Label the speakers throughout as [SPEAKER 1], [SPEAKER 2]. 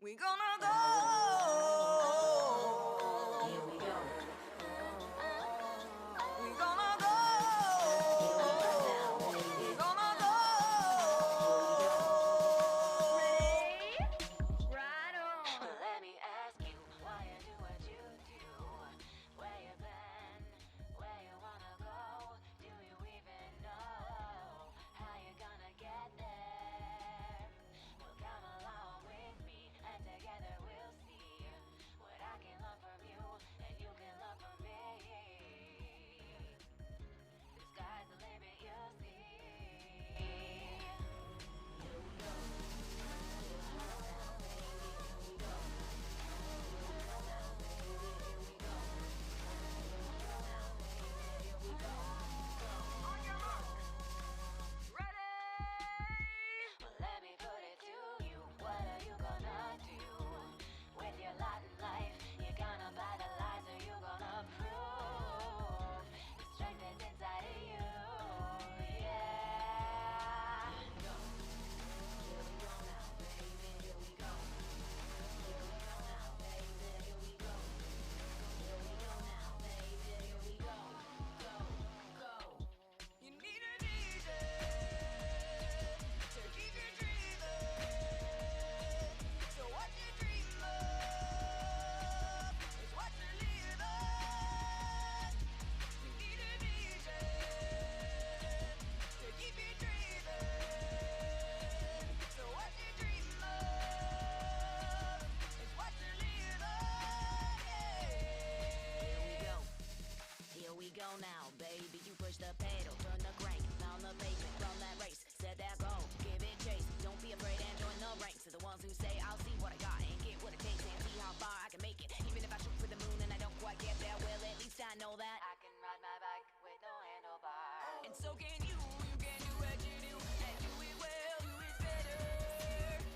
[SPEAKER 1] We gonna go.
[SPEAKER 2] Here we go.
[SPEAKER 1] We gonna go. We gonna go.
[SPEAKER 2] Ready? Right on. Let me ask you why you do what you do. Where you been? Where you wanna go? Do you even know how you gonna get there? Well, come along with me, and together we'll see what I can learn from you, and you can learn from me. The sky's the limit, you'll see. Here we go. Well, let me put it to you. What are you gonna do with your lot in life? You gonna buy the lies, or you gonna prove the strength that's inside of you? Yeah. Here we go now, baby. Here we go. Here we go now, baby. Here we go. Here we go now, baby. Here we go. Go, go.
[SPEAKER 1] You need a DJ to keep you dreaming. So what you dream of is what you live on. You need a DJ to keep you dreaming. So what you dream of is what you live on. Yeah.
[SPEAKER 2] Here we go now, baby. You push the pedal, turn the crank, pound the pavement, run that race, set that goal, give it chase. Don't be afraid and join the ranks of the ones who say, I'll see what I got and get what it takes and see how far I can make it. Even if I shoot for the moon and I don't quite get there, well, at least I know that I can ride my bike with no handlebars.
[SPEAKER 1] And so can you. You can do what you do and do it well, do it better,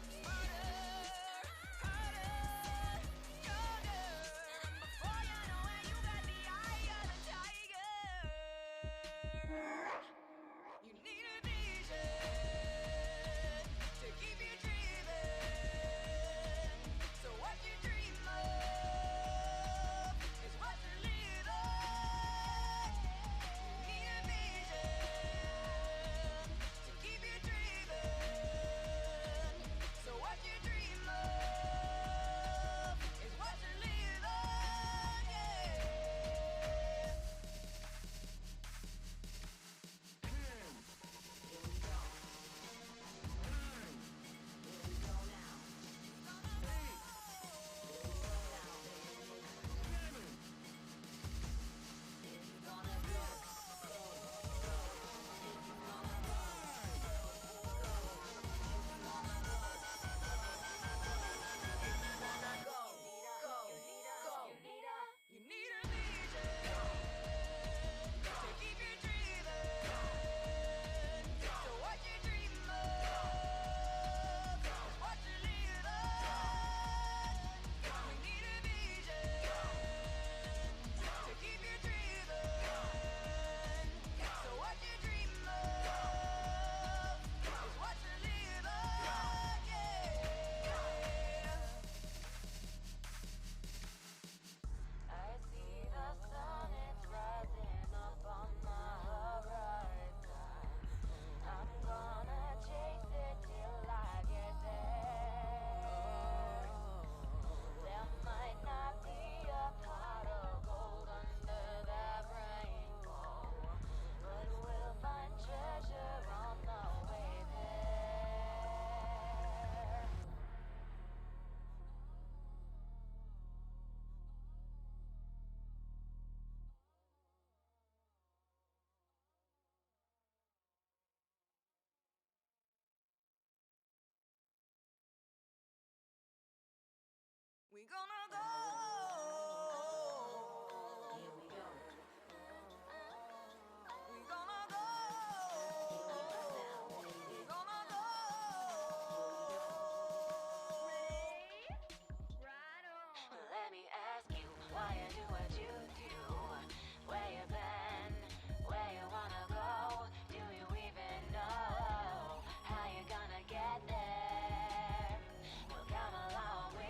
[SPEAKER 1] smarter, harder, stronger. And before you know it, you got the eye of the tiger. You need a vision to keep you dreaming. So what you dream of is what you live on. You need a vision to keep you dreaming. So what you dream of is what you live on. Yeah. You need a vision to keep you dreaming. So what you dream of is what you live on. You need a vision to keep you dreaming. So what you dream of is what you live on. Yeah.
[SPEAKER 2] I see the sun, it's rising up on the horizon. I'm gonna chase it till I get there. There might not be a pot of gold under that rainbow, but we'll find treasure on the way there.
[SPEAKER 1] We gonna go.
[SPEAKER 2] Here we go.
[SPEAKER 1] We gonna go. We gonna go.
[SPEAKER 2] Right on. Let me ask you why you do what you do. Where you been? Where you wanna go? Do you even know how you gonna get there? Well, come along with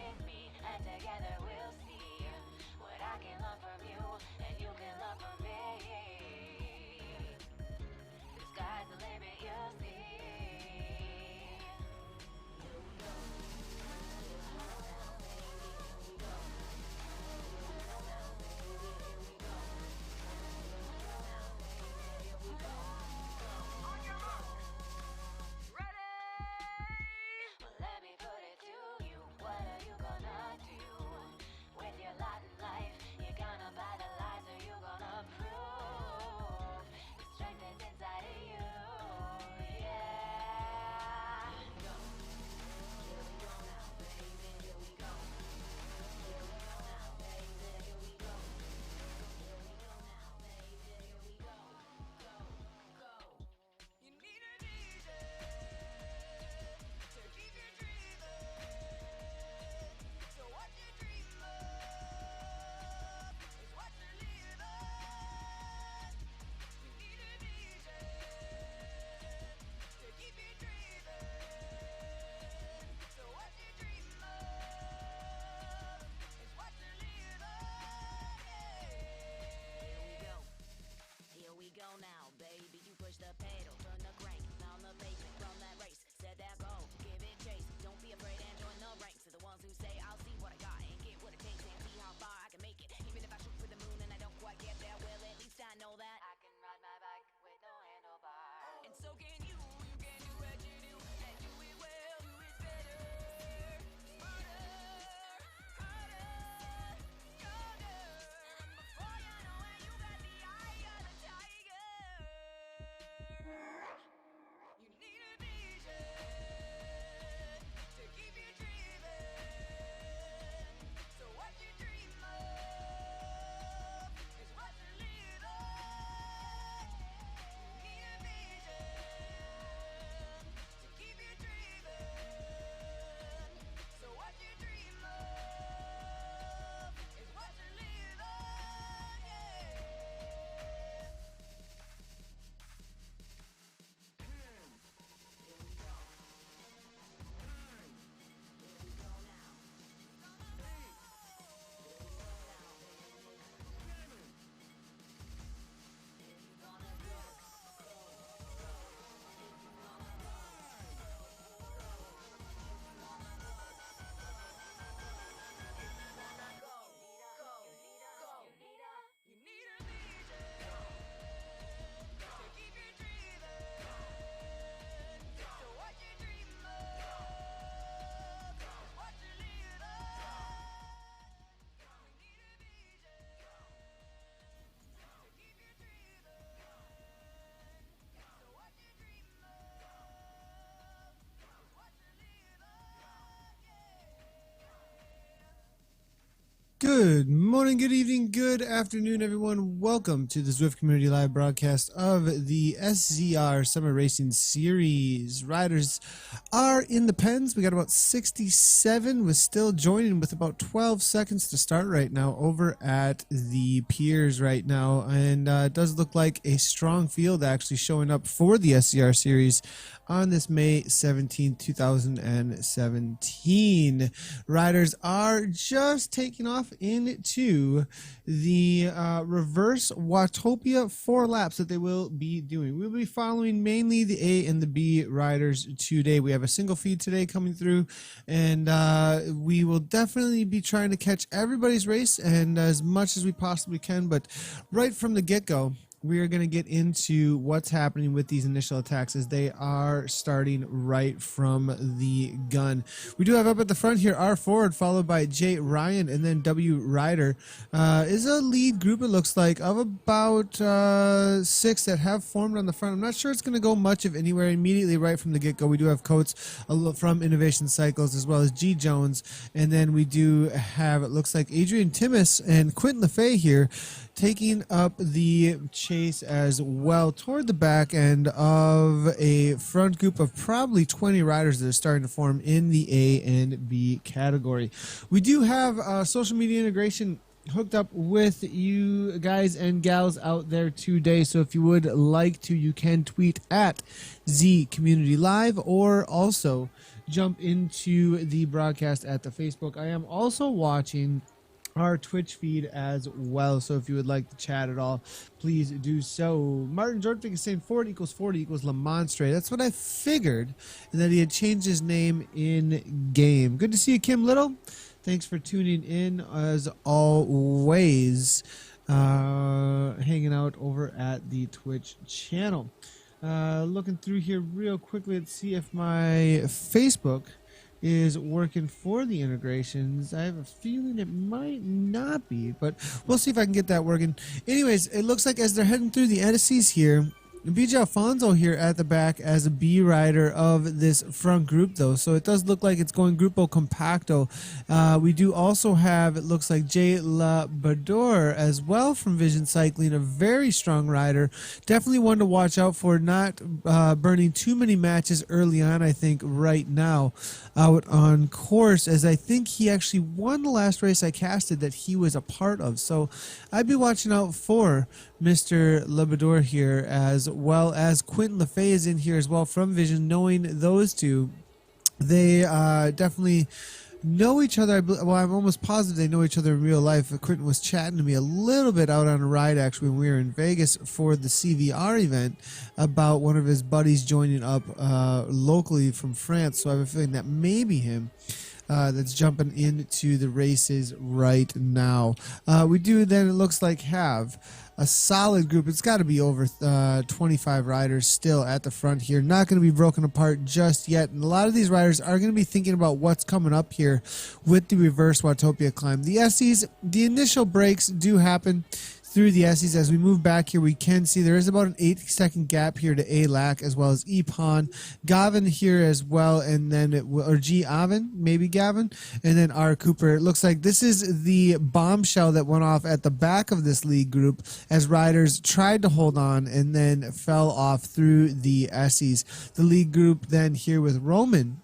[SPEAKER 3] Good morning, good evening, good afternoon, everyone. Welcome to the Zwift Community Live broadcast of the SZR Summer Racing Series. Riders are in the pens. We got about 67. We're still joining with about 12 seconds to start right now over at the piers right now. And it does look like a strong field actually showing up for the SZR Series on this May 17, 2017. Riders are just taking off into the reverse Watopia 4 laps that they will be doing. We'll be following mainly the A and the B riders today. We have a single feed today coming through, and we will definitely be trying to catch everybody's race and as much as we possibly can, but right from the get-go, we are going to get into what's happening with these initial attacks as they are starting right from the gun. We do have up at the front here R Ford, followed by J Ryan, and then W Ryder. Is a lead group, it looks like, of about 6 that have formed on the front. I'm not sure it's going to go much of anywhere immediately right from the get-go. We do have Coates from Innovation Cycles, as well as G Jones, and then we do have, it looks like, Adrian Timmis and Quentin LaFay here taking up the chase as well toward the back end of a front group of probably 20 riders that are starting to form in the A and B category. We do have social media integration hooked up with you guys and gals out there today, so if you would like to, you can tweet at Z Community Live or also jump into the broadcast at the Facebook. I am also watching our Twitch feed as well, so if you would like to chat at all, please do so. Martin Jordan is saying 40 equals Lamonstre. That's what I figured, and that he had changed his name in game. Good to see you, Kim Little. Thanks for tuning in as always, hanging out over at the Twitch channel. Looking through here real quickly, let's see if my Facebook is working for the integrations. I have a feeling it might not be, but we'll see if I can get that working. Anyways, it looks like as they're heading through the indices here, BJ Alfonso here at the back as a B rider of this front group, though, so it does look like it's going Grupo Compacto. We do also have, it looks like, Jay Labrador as well from Vision Cycling, a very strong rider, definitely one to watch out for, not burning too many matches early on, I think, right now out on course, as I think he actually won the last race I casted that he was a part of, so I'd be watching out for Mr. Labrador here, as well as Quentin LaFay is in here as well from Vision. Knowing those two, they definitely know each other. Well, I'm almost positive they know each other in real life. Quentin was chatting to me a little bit out on a ride, actually, when we were in Vegas for the CVR event, about one of his buddies joining up locally from France, so I have a feeling that may be him. That's jumping into the races right now. We do then, it looks like, have a solid group. It's got to be over 25 riders still at the front here. Not going to be broken apart just yet. And a lot of these riders are going to be thinking about what's coming up here with the reverse Watopia climb. The SEs, the initial breaks do happen through the SEs. As we move back here, we can see there is about an 8-second gap here to A-Lac, as well as Epon, Gavin here as well, and then or G Avin, maybe Gavin, and then R Cooper. It looks like this is the bombshell that went off at the back of this league group as riders tried to hold on and then fell off through the SEs. The league group then here with Roman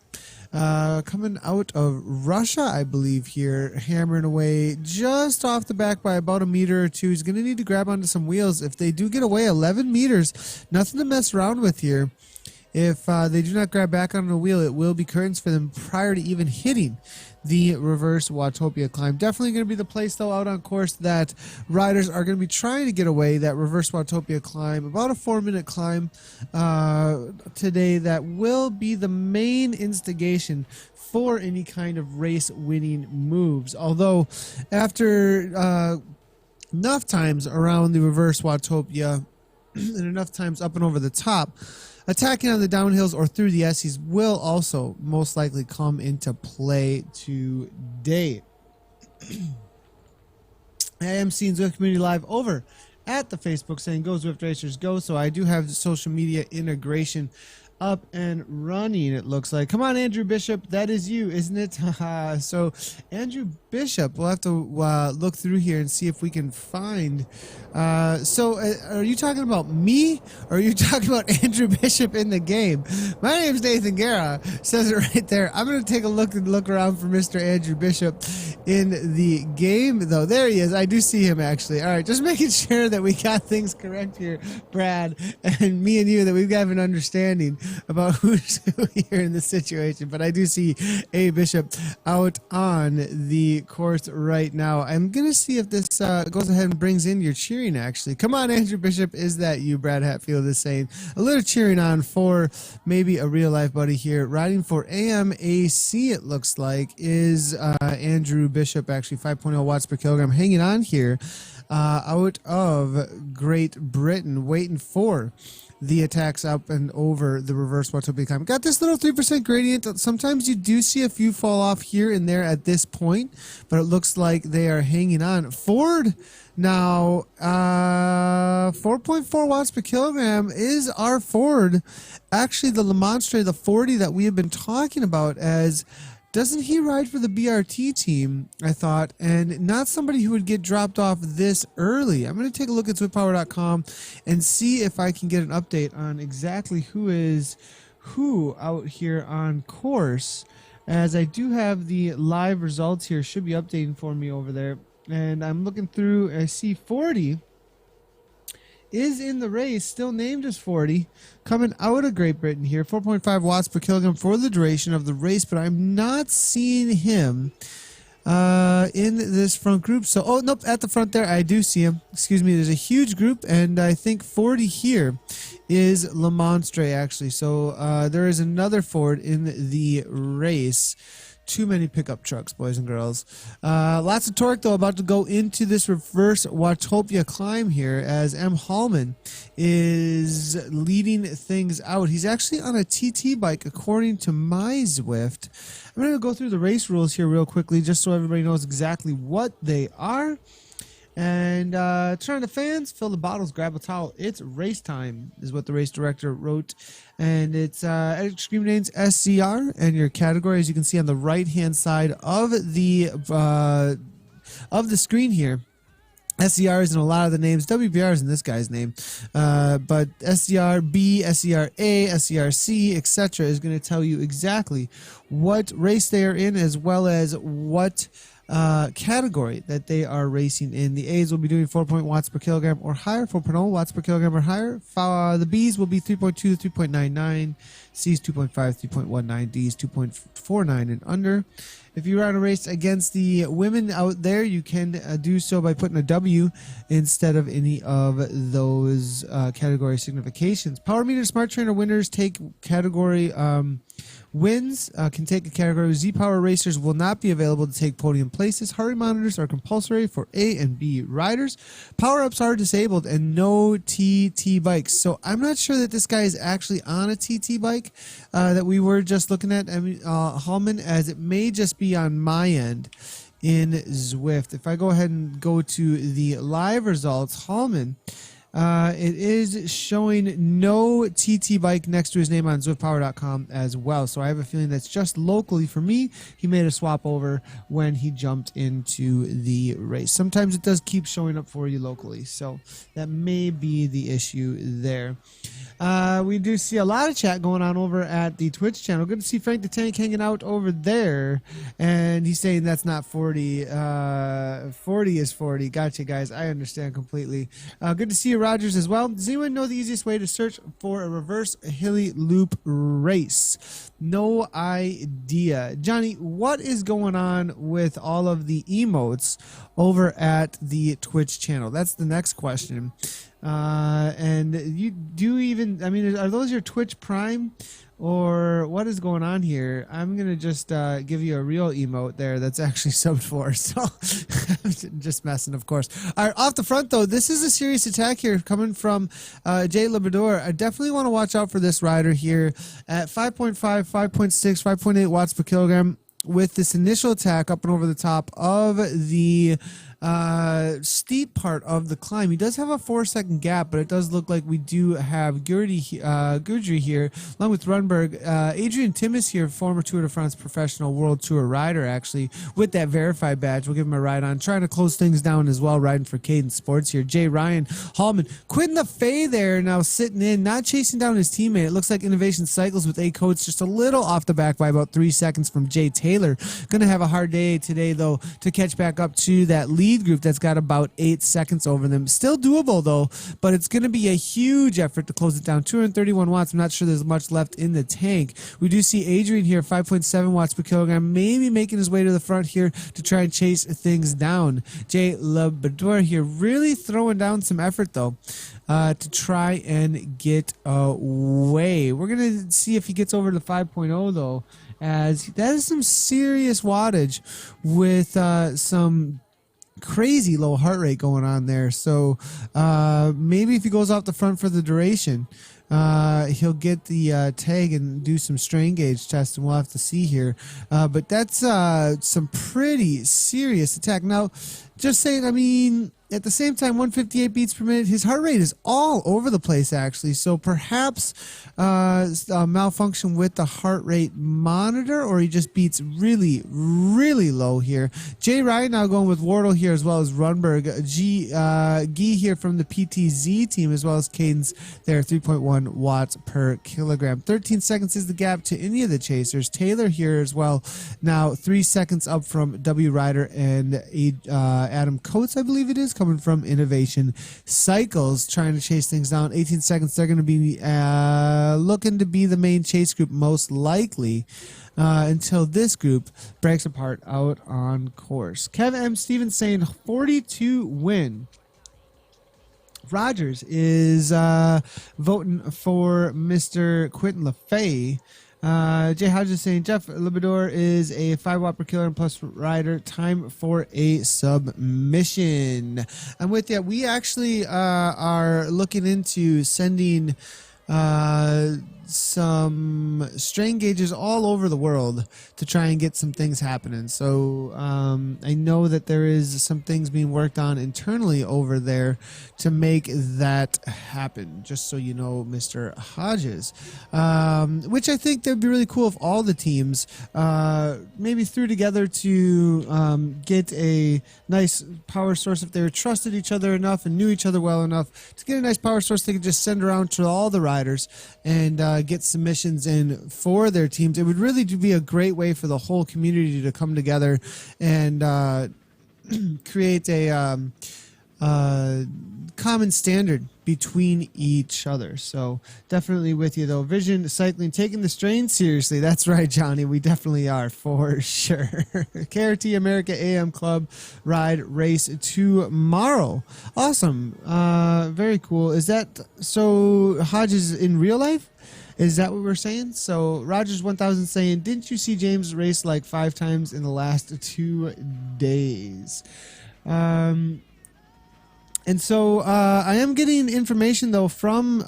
[SPEAKER 3] coming out of Russia, I believe, here, hammering away just off the back by about a meter or two. He's going to need to grab onto some wheels. If they do get away, 11 meters, nothing to mess around with here. If they do not grab back on the wheel, it will be curtains for them prior to even hitting the reverse Watopia climb. Definitely going to be the place, though, out on course that riders are going to be trying to get away, that reverse Watopia climb. About a 4-minute climb today that will be the main instigation for any kind of race-winning moves. Although, after enough times around the reverse Watopia and enough times up and over the top, attacking on the downhills or through the SEs will also most likely come into play today. I am seeing Zwift Community Live over at the Facebook saying, "Go Zwift Racers, go." So I do have the social media integration up and running, it looks like. Come on, Andrew Bishop. That is you, isn't it? So, Andrew Bishop, we'll have to look through here and see if we can find. Are you talking about me, or are you talking about Andrew Bishop in the game? My name's Nathan Guerra. Says it right there. I'm going to take a look around for Mr. Andrew Bishop in the game, though. There he is. I do see him, actually. All right, just making sure that we got things correct here, Brad, and me and you, that we've got an understanding about who's who here in this situation. But I do see A. Bishop out on the course right now. I'm going to see if this goes ahead and brings in your cheering, actually. Come on, Andrew Bishop. Is that you? Brad Hatfield is saying a little cheering on for maybe a real life buddy here. Riding for AMAC, it looks like, is Andrew Bishop, actually 5.0 watts per kilogram, hanging on here out of Great Britain, waiting for the attacks up and over the reverse Watopia climb. Got this little 3% gradient. Sometimes you do see a few fall off here and there at this point, but it looks like they are hanging on. Ford now, 4.4 watts per kilogram is our Ford. Actually, the Le Monstre, the 40 that we have been talking about, as doesn't he ride for the BRT team, I thought, and not somebody who would get dropped off this early. I'm going to take a look at SwiftPower.com and see if I can get an update on exactly who is who out here on course, as I do have the live results here. Should be updating for me over there. And I'm looking through, I see 40 is in the race, still named as 40, coming out of Great Britain here, 4.5 watts per kilogram for the duration of the race, but I'm not seeing him in this front group. So, oh, nope, at the front there, I do see him. Excuse me, there's a huge group, and I think 40 here is Le Monstre, actually. So, there is another Ford in the race. Too many pickup trucks, boys and girls. Lots of torque, though, about to go into this reverse Watopia climb here, as M. Hallman is leading things out. He's actually on a TT bike, according to my Zwift. I'm going to go through the race rules here real quickly, just so everybody knows exactly what they are. And turn on the fans, fill the bottles, grab a towel. It's race time, is what the race director wrote. And it's Extreme names SZR, and your category, as you can see on the right-hand side of the screen here. SCR is in a lot of the names. WBR is in this guy's name. But SCR B, SCR A, SCR C, etc. is going to tell you exactly what race they are in, as well as what category that they are racing in. The A's will be doing 4 watts per kilogram or higher, 4.0 watts per kilogram or higher. The B's will be 3.2 to 3.99, C's 2.5, 3.19, D's 2.49 and under. If you run a race against the women out there, you can do so by putting a W instead of any of those category significations. Power meter smart trainer winners take category wins, can take a category. Z-Power racers will not be available to take podium places. Heart monitors are compulsory for A and B riders. Power-ups are disabled, and no TT bikes. So I'm not sure that this guy is actually on a TT bike that we were just looking at, Hallman, as it may just be on my end in Zwift. If I go ahead and go to the live results, Hallman, it is showing no TT bike next to his name on ZwiftPower.com as well. So I have a feeling that's just locally for me. He made a swap over when he jumped into the race. Sometimes it does keep showing up for you locally. So that may be the issue there. We do see a lot of chat going on over at the Twitch channel. Good to see Frank the Tank hanging out over there. And he's saying that's not 40. 40 is 40. Gotcha, guys. I understand completely. Good to see you, Rogers, as well. Does anyone know the easiest way to search for a reverse hilly loop race? No idea. Johnny, what is going on with all of the emotes over at the Twitch channel? That's the next question. And you do even, I mean, are those your Twitch Prime, or what is going on here? I'm going to just give you a real emote there that's actually subbed for, so I'm just messing, of course. All right, off the front, though, this is a serious attack here coming from Jay Labrador. I definitely want to watch out for this rider here at 5.5, 5.6, 5.8 watts per kilogram, with this initial attack up and over the top of the steep part of the climb. He does have a 4-second gap, but it does look like we do have Gurdry here, along with Runberg. Adrian Timmis here, former Tour de France professional World Tour rider, actually, with that verified badge. We'll give him a ride on. Trying to close things down as well, riding for Cadence Sports here. Jay Ryan, Hallman, Quentin Lefay there now sitting in, not chasing down his teammate. It looks like Innovation Cycles with A Codes just a little off the back by about 3 seconds from Jay Taylor. Going to have a hard day today, though, to catch back up to that lead group that's got about 8 seconds over them. Still doable, though, but it's going to be a huge effort to close it down. 231 watts. I'm not sure there's much left in the tank. We do see Adrian here, 5.7 watts per kilogram, maybe making his way to the front here to try and chase things down. Jay Labrador here really throwing down some effort, though, to try and get away. We're going to see if he gets over to 5.0, though, as that is some serious wattage with some crazy low heart rate going on there. So maybe if he goes off the front for the duration, he'll get the tag and do some strain gauge test, and we'll have to see here. But that's some pretty serious attack. Now, just saying, I mean, at the same time, 158 beats per minute, his heart rate is all over the place, actually. So perhaps a malfunction with the heart rate monitor, or he just beats really, really low here. Jay Ryan now going with Wardle here, as well as Runberg. Guy here from the PTZ team, as well as Cadence there, 3.1 watts per kilogram. 13 seconds is the gap to any of the chasers. Taylor here as well, now 3 seconds up from W. Ryder and Adam Coates, I believe it is, coming from Innovation Cycles, trying to chase things down. 18 seconds. They're going to be looking to be the main chase group, most likely, until this group breaks apart out on course. Kevin M. Stevens saying 42 win. Rogers is voting for Mr. Quentin Lefay. Jay Hodges saying Jeff Labrador is a 5 watt per kilogram plus rider. Time for a submission. I'm with you. We actually are looking into sending some strain gauges all over the world to try and get some things happening. So I know that there is some things being worked on internally over there to make that happen, just so you know, Mr. Hodges, which I think that would be really cool if all the teams maybe threw together to get a nice power source. If they were trusted each other enough and knew each other well enough to get a nice power source, they could just send around to all the riders and get submissions in for their teams. It would really be a great way for the whole community to come together and create a common standard between each other. So definitely with you, though. Vision Cycling taking the strain seriously. That's right, Johnny. We definitely are, for sure. KRT America AM Club ride race tomorrow. Awesome. Very cool. Is that so? Hodges in real life? Is that what we're saying? So Rogers 1000 saying, didn't you see James race like 5 times in the last 2 days? And so I am getting information, though, from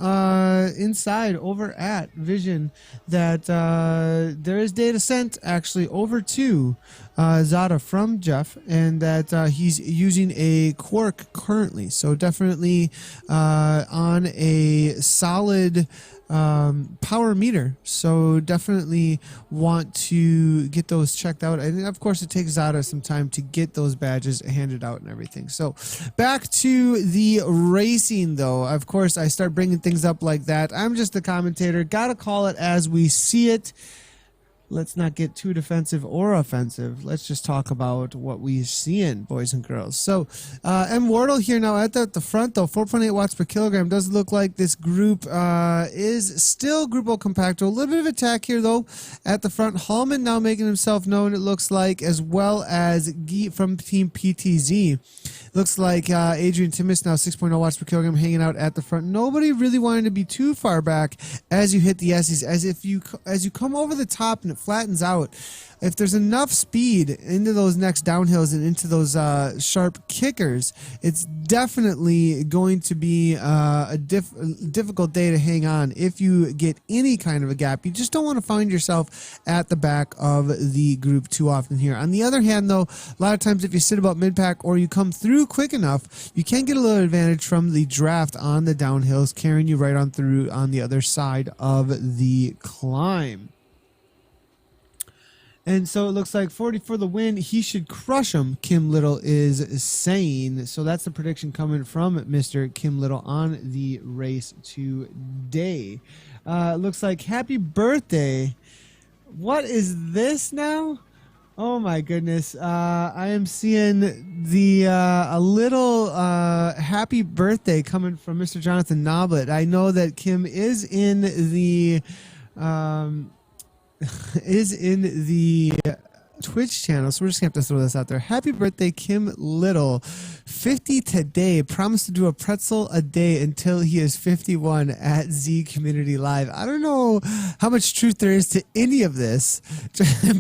[SPEAKER 3] inside over at Vision that there is data sent actually over to Zada from Jeff, and that he's using a Quark currently. So definitely on a solid power meter, so definitely want to get those checked out. And of course, it takes Zada some time to get those badges handed out and everything. So back to the racing, though. Of course, I start bringing things up like that. I'm just the commentator, gotta call it as we see it. Let's not get too defensive or offensive. Let's just talk about what we're seeing, boys and girls. So, M. Wardle here now at the front, though, 4.8 watts per kilogram. Does look like this group is still Grupo Compacto. A little bit of attack here, though, at the front. Hallman now making himself known, it looks like, as well as Guy from Team PTZ. Looks like Adrian Timmis now 6.0 watts per kilogram hanging out at the front. Nobody really wanting to be too far back as you hit the S's. As you come over the top and it it flattens out, if there's enough speed into those next downhills and into those sharp kickers, it's definitely going to be a difficult day to hang on if you get any kind of a gap. You just don't want to find yourself at the back of the group too often here. On the other hand, though, a lot of times if you sit about mid-pack or you come through quick enough, you can get a little advantage from the draft on the downhills, carrying you right on through on the other side of the climb. And so it looks like 40 for the win. He should crush him, Kim Little is saying. So that's the prediction coming from Mr. Kim Little on the race today. Looks like happy birthday. What is this now? Oh my goodness. I am seeing the a little happy birthday coming from Mr. Jonathan Noblet. I know that Kim is in the Twitch channel, so we're just gonna have to throw this out there. Happy birthday, Kim Little. 50 today. Promised to do a pretzel a day until he is 51 at Z Community Live. I don't know how much truth there is to any of this,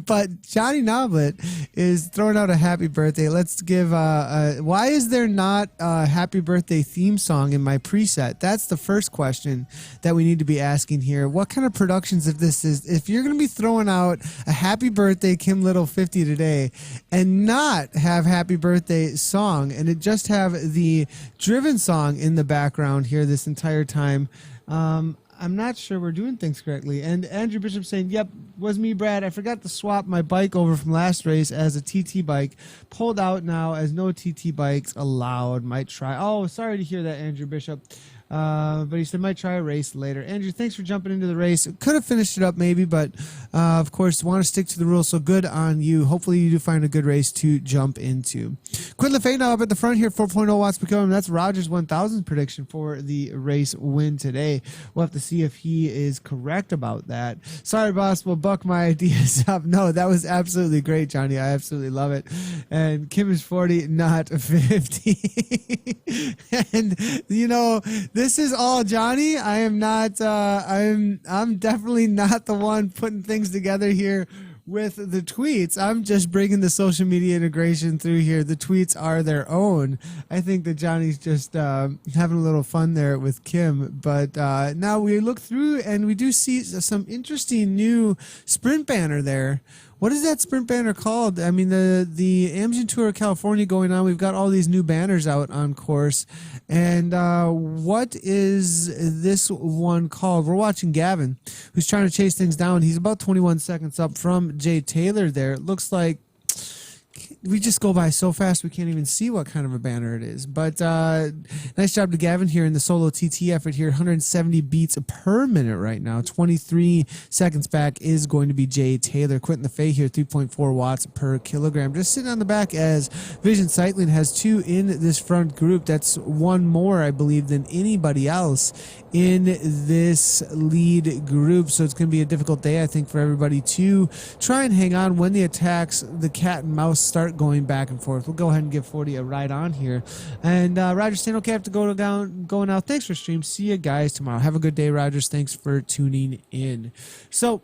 [SPEAKER 3] but Johnny Noblet is throwing out a happy birthday. Let's give why is there not a happy birthday theme song in my preset? That's the first question that we need to be asking here. What kind of productions if this is, if you're going to be throwing out a happy birthday Kim Little 50 today and not have happy birthday song and it just have the driven song in the background here this entire time, I'm not sure we're doing things correctly. And Andrew Bishop saying, yep, was me, Brad. I forgot to swap my bike over from last race as a TT bike. Pulled out now as no TT bikes allowed. Might try. Oh, sorry to hear that, Andrew Bishop. But he said might try a race later. Andrew, thanks for jumping into the race. Could have finished it up maybe, but of course want to stick to the rules, so good on you. Hopefully you do find a good race to jump into. Quinn LaFay now up at the front here, 4.0 watts per kilometer. That's Rogers 1000 prediction for the race win today. We'll have to see if he is correct about that. Sorry, boss, we'll buck my ideas up. No, that was absolutely great, Johnny. I absolutely love it. And Kim is 40, not 50. And you know, this is all Johnny. I am not. I'm definitely not the one putting things together here with the tweets. I'm just bringing the social media integration through here. The tweets are their own. I think that Johnny's just having a little fun there with Kim. But now we look through and we do see some interesting new sprint banner there. What is that sprint banner called? I mean, the Amgen Tour of California going on. We've got all these new banners out on course. And what is this one called? We're watching Gavin, who's trying to chase things down. He's about 21 seconds up from Jay Taylor there. It looks like we just go by so fast we can't even see what kind of a banner it is. But nice job to Gavin here in the solo TT effort here. 170 beats per minute right now. 23 seconds back is going to be Jay Taylor. Quentin LaFay here, 3.4 watts per kilogram. Just sitting on the back as Vision Cycling has two in this front group. That's one more, I believe, than anybody else in this lead group. So it's going to be a difficult day, I think, for everybody to try and hang on when the attacks, the cat and mouse, start going back and forth. We'll go ahead and give 40 a ride on here. And Roger's saying, okay, I have to go now. Thanks for stream. See you guys tomorrow. Have a good day, Rogers. Thanks for tuning in. So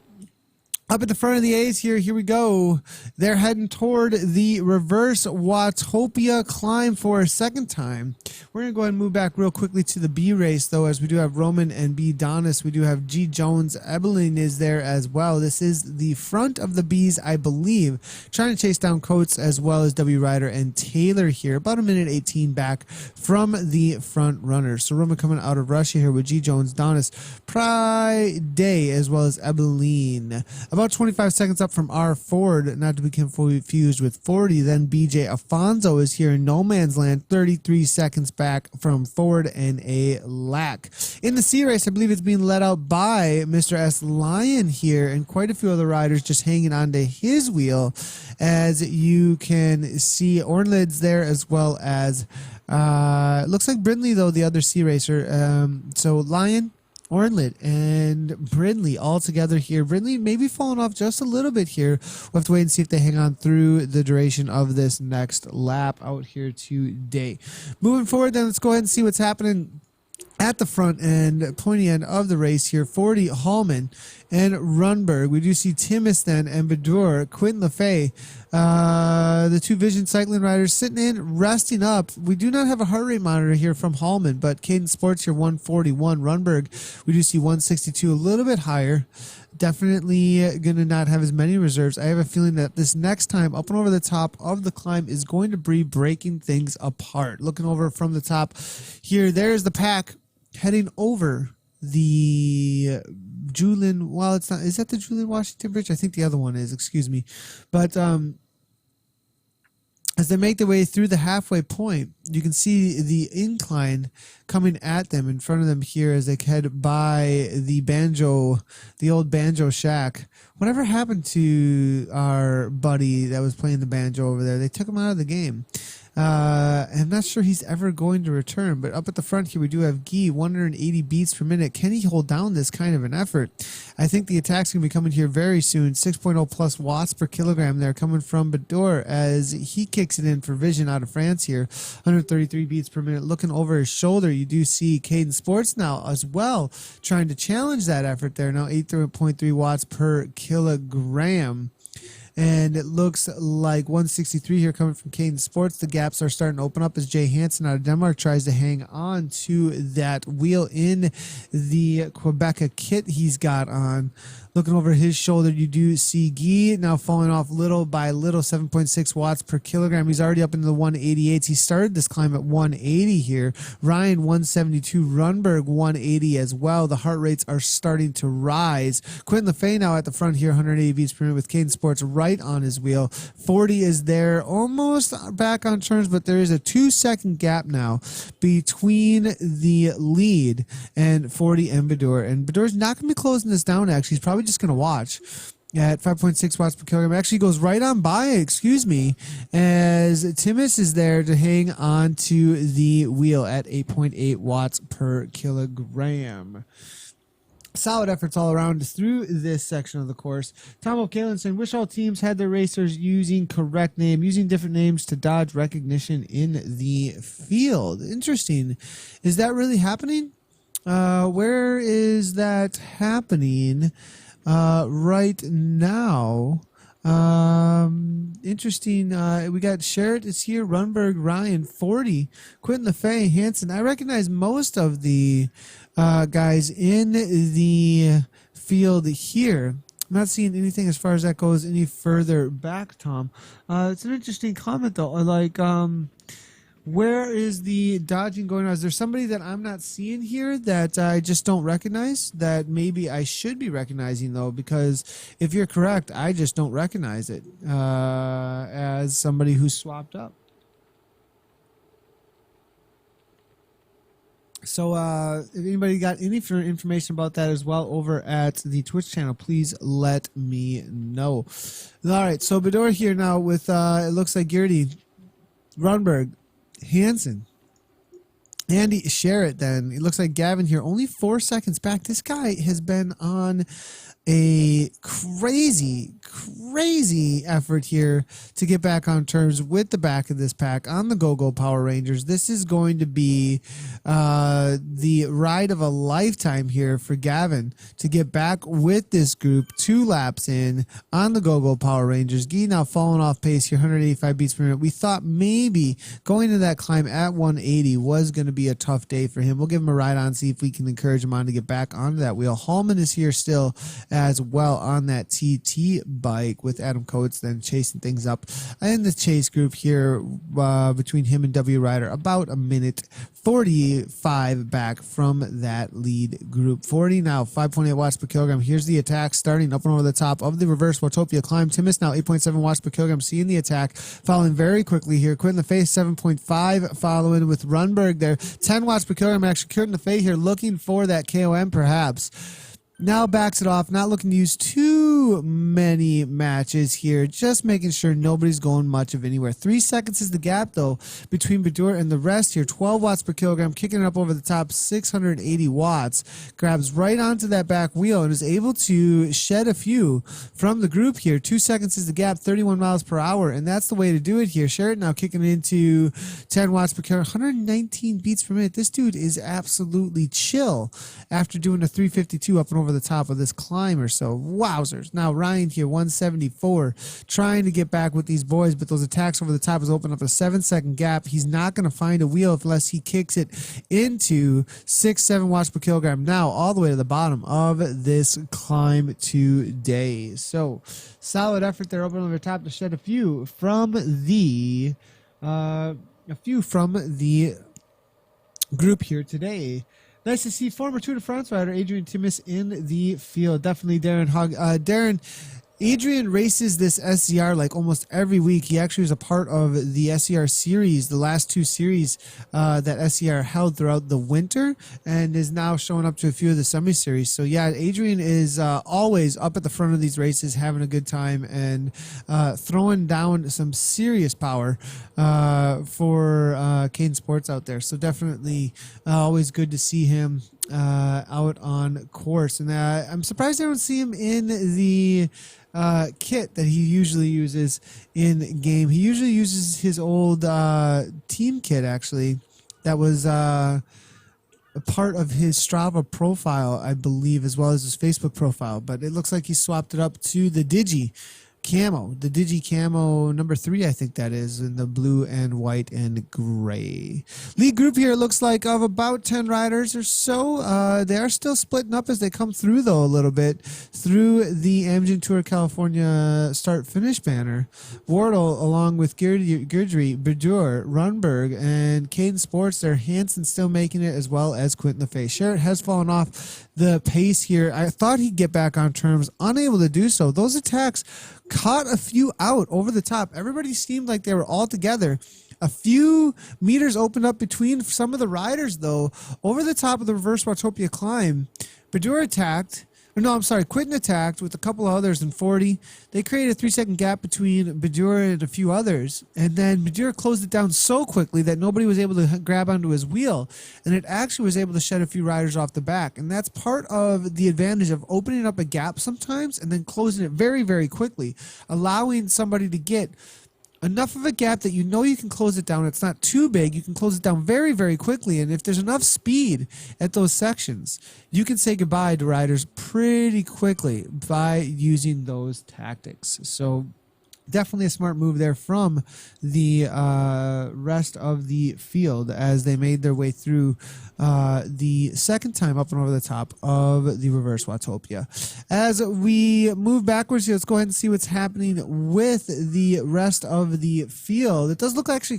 [SPEAKER 3] up at the front of the A's here we go. They're heading toward the reverse Watopia climb for a second time. We're going to go ahead and move back real quickly to the B race, though, as we do have Roman and B Donis. We do have G Jones. Ebeling is there as well. This is the front of the Bs, I believe. Trying to chase down Coates as well as W. Ryder and Taylor here. About a minute 18 back from the front runners. So Roman coming out of Russia here with G Jones, Donis, Pride Day, as well as Ebeling. About 25 seconds up from R. Ford, not to be confused with 40. Then BJ Afonso is here in no man's land, 33 seconds back from Ford and a lack. In the C race, I believe it's being led out by Mr. S. Lyon here, and quite a few other riders just hanging on to his wheel. As you can see, Ornlid's there as well as looks like Brindley, though, the other C racer. So Lyon, Ornlid, and Brindley all together here. Brindley maybe falling off just a little bit here. We'll have to wait and see if they hang on through the duration of this next lap out here today. Moving forward, then let's go ahead and see what's happening at the front end, pointy end of the race here, 40 Hallman and Runberg. We do see Timis then and Bedour, Quentin Lefay, the two Vision cycling riders sitting in, resting up. We do not have a heart rate monitor here from Hallman, but Cadence Sports here 141. Runberg, we do see 162, a little bit higher. Definitely going to not have as many reserves. I have a feeling that this next time up and over the top of the climb is going to be breaking things apart. Looking over from the top here, there's the pack heading over the Julian. Well, it's not. Is that the Julian Washington Bridge? I think the other one is. Excuse me, but as they make their way through the halfway point, you can see the incline coming at them in front of them here as they head by the old banjo shack. Whatever happened to our buddy that was playing the banjo over there? They took him out of the game. I'm not sure he's ever going to return, but up at the front here we do have Guy, 180 beats per minute. Can he hold down this kind of an effort? I think the attack's going to be coming here very soon. 6.0 plus watts per kilogram there coming from Bedour as he kicks it in for Vision out of France here. 133 beats per minute. Looking over his shoulder, you do see Cadence Sports now as well trying to challenge that effort there. Now 8.3 watts per kilogram. And it looks like 163 here coming from Cadence Sports. The gaps are starting to open up as Jay Hansen out of Denmark tries to hang on to that wheel in the Quebec kit he's got on. Looking over his shoulder, you do see Guy now falling off little by little, 7.6 watts per kilogram. He's already up into the 188s. He started this climb at 180 here. Ryan, 172. Runberg, 180 as well. The heart rates are starting to rise. Quentin Lefay now at the front here, 180 beats per minute with Cadence Sports right on his wheel. 40 is there, almost back on turns, but there is a 2-second gap now between the lead and 40 and Bedour. And Bedour's not going to be closing this down, actually. He's probably just going to watch at 5.6 watts per kilogram. Actually goes right on by, excuse me, as Timis is there to hang on to the wheel at 8.8 watts per kilogram. Solid efforts all around through this section of the course. Tom O'Kalen saying, wish all teams had their racers using correct name, using different names to dodge recognition in the field. Interesting. Is that really happening? Where is that happening right now? Interesting. We got Sherritt is here, Runberg, Ryan, 40, Quentin Lefay, Hansen. I recognize most of the guys in the field here. I'm not seeing anything as far as that goes any further back, Tom. It's an interesting comment though. Like, where is the dodging going on? Is there somebody that I'm not seeing here that I just don't recognize that maybe I should be recognizing, though? Because if you're correct, I just don't recognize it as somebody who's swapped up. So if anybody got any information about that as well over at the Twitch channel, please let me know. All right, so Bedour here now with, it looks like Gertie, Runberg, Hansen, Andy Sherritt. Then it looks like Gavin here, only 4 seconds back. This guy has been on a crazy effort here to get back on terms with the back of this pack on the Go Power Rangers. This is going to be the ride of a lifetime here for Gavin to get back with this group 2 laps in on the Go Power Rangers. Guy now falling off pace here, 185 beats per minute. We thought maybe going to that climb at 180 was going to be a tough day for him. We'll give him a ride on, see if we can encourage him on to get back onto that wheel. Hallman is here still as well on that TT bike with Adam Coates then chasing things up in the chase group here between him and W Ryder, about a minute 45 back from that lead group. 40 now, 5.8 watts per kilogram. Here's the attack starting up and over the top of the reverse Watopia climb. Timis now 8.7 watts per kilogram, seeing the attack following very quickly here. Quentin Lefay 7.5 following with Runberg there, 10 watts per kilogram. Actually Quentin Lefay here looking for that KOM perhaps. Now backs it off, not looking to use too too many matches here. Just making sure nobody's going much of anywhere. 3 seconds is the gap, though, between Badur and the rest here. 12 watts per kilogram, kicking it up over the top, 680 watts. Grabs right onto that back wheel and is able to shed a few from the group here. 2 seconds is the gap, 31 miles per hour, and that's the way to do it here. Sheridan now kicking into 10 watts per kilogram, 119 beats per minute. This dude is absolutely chill after doing a 352 up and over the top of this climb or so. Wowzers. Now Ryan here, 174, trying to get back with these boys, but those attacks over the top has opened up a 7-second gap. He's not going to find a wheel unless he kicks it into 6-7 watts per kilogram now, all the way to the bottom of this climb today. So solid effort there, open over the top to shed a few from the group here today. Nice to see former Tour de France rider Adrian Timis in the field. Definitely Adrian races this SZR like almost every week. He actually was a part of the SZR series, the last 2 series that SZR held throughout the winter, and is now showing up to a few of the semi-series. So yeah, Adrian is always up at the front of these races, having a good time and throwing down some serious power for Caden Sports out there. So definitely always good to see him out on course. And I'm surprised I don't see him in the kit that he usually uses in game. He usually uses his old team kit, actually, that was a part of his Strava profile, I believe, as well as his Facebook profile. But it looks like he swapped it up to the Digi camo, the Digi camo number 3, I think that is, in the blue and white and gray. Lead group here looks like of about 10 riders or so. They are still splitting up as they come through, though, a little bit through the Amgen Tour California start-finish banner. Wardle, along with Girdry, Badur, Runberg, and Caden Sports, they're Hansen still making it, as well as Quentin LaFay. Sherritt has fallen off the pace here. I thought he'd get back on terms, unable to do so. Those attacks caught a few out over the top. Everybody seemed like they were all together. A few meters opened up between some of the riders, though, over the top of the reverse Watopia climb. Badur attacked. No, I'm sorry. Quentin attacked with a couple of others in 40. They created a 3-second gap between Badur and a few others. And then Badur closed it down so quickly that nobody was able to grab onto his wheel. And it actually was able to shed a few riders off the back. And that's part of the advantage of opening up a gap sometimes and then closing it very, very quickly, allowing somebody to get enough of a gap that you know you can close it down. It's not too big. You can close it down very, very quickly. And if there's enough speed at those sections, you can say goodbye to riders pretty quickly by using those tactics. So definitely a smart move there from the rest of the field as they made their way through the second time up and over the top of the reverse Watopia. As we move backwards here, let's go ahead and see what's happening with the rest of the field. It does look actually,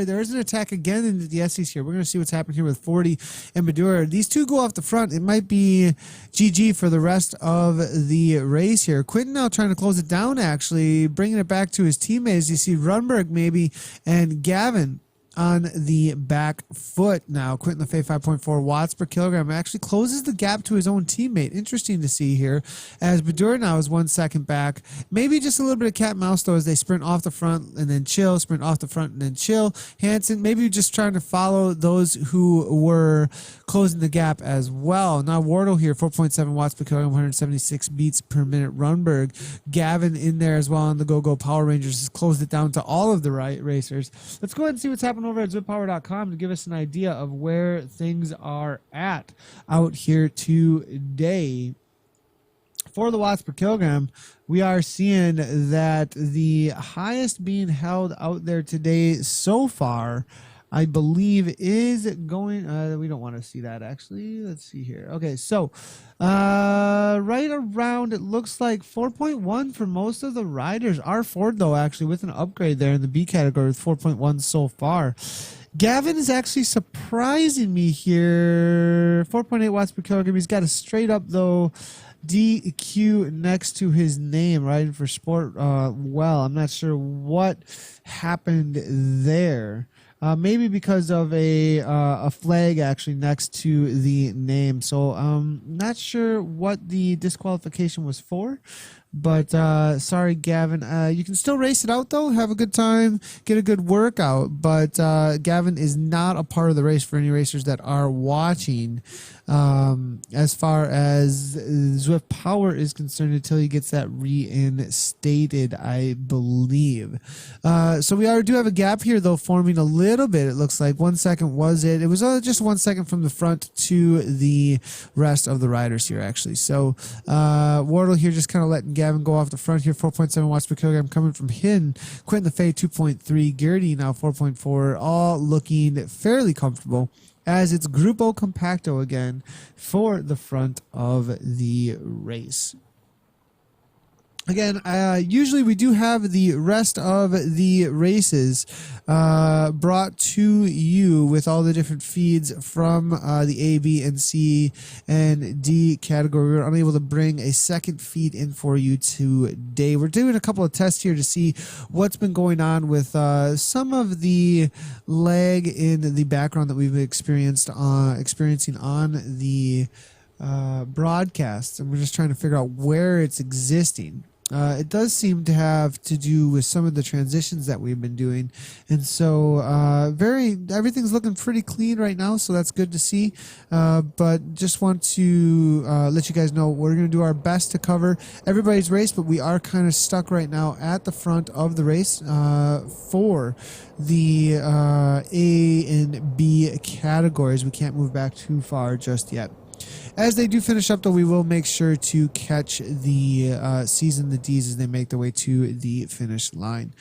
[SPEAKER 3] there is an attack again into the Essies here. We're going to see what's happening here with 40 and Badur. These two go off the front. It might be GG for the rest of the race here. Quentin now trying to close it down, actually, bringing it back to his teammates. You see Runberg maybe and Gavin on the back foot now. Quentin LaFay, 5.4 watts per kilogram, actually closes the gap to his own teammate. Interesting to see here, as Badur now is 1 second back. Maybe just a little bit of cat and mouse, though, as they sprint off the front and then chill, sprint off the front and then chill. Hansen maybe just trying to follow those who were closing the gap as well. Now Wardle here, 4.7 watts per kilogram, 176 beats per minute. Runberg, Gavin in there as well on the Go Power Rangers, has closed it down to all of the racers. Let's go ahead and see what's happening over at ZwiftPower.com to give us an idea of where things are at out here today. For the watts per kilogram, we are seeing that the highest being held out there today so far, I believe, is going, we don't want to see that, actually. Let's see here. Okay, so right around, it looks like 4.1 for most of the riders. R Ford, though, actually, with an upgrade there in the B category with 4.1 so far. Gavin is actually surprising me here. 4.8 watts per kilogram. He's got a straight up, though, DQ next to his name, riding for sport. Well, I'm not sure what happened there. Maybe because of a flag actually next to the name. So not sure what the disqualification was for, But sorry, Gavin. You can still race it out, though. Have a good time. Get a good workout. But Gavin is not a part of the race for any racers that are watching. As far as Zwift Power is concerned, until he gets that reinstated, I believe. So we do have a gap here, though, forming a little bit. It looks like 1 second was it. It was just 1 second from the front to the rest of the riders here, actually. So Wardle here just kind of letting Gavin go off the front here. 4.7 watts per kilogram coming from him. Quentin Lefay 2.3. Garrity now 4.4. All looking fairly comfortable, as it's Grupo Compacto again for the front of the race. Again, usually we do have the rest of the races brought to you with all the different feeds from the A, B, and C and D category. We were unable to bring a second feed in for you today. We're doing a couple of tests here to see what's been going on with some of the lag in the background that we've been experiencing on the broadcasts, and we're just trying to figure out where it's existing. It does seem to have to do with some of the transitions that we've been doing, and so everything's looking pretty clean right now, so that's good to see. But just want to let you guys know we're going to do our best to cover everybody's race, but we are kind of stuck right now at the front of the race for the A and B categories. We can't move back too far just yet. As they do finish up, though, we will make sure to catch the C's and the D's as they make their way to the finish line.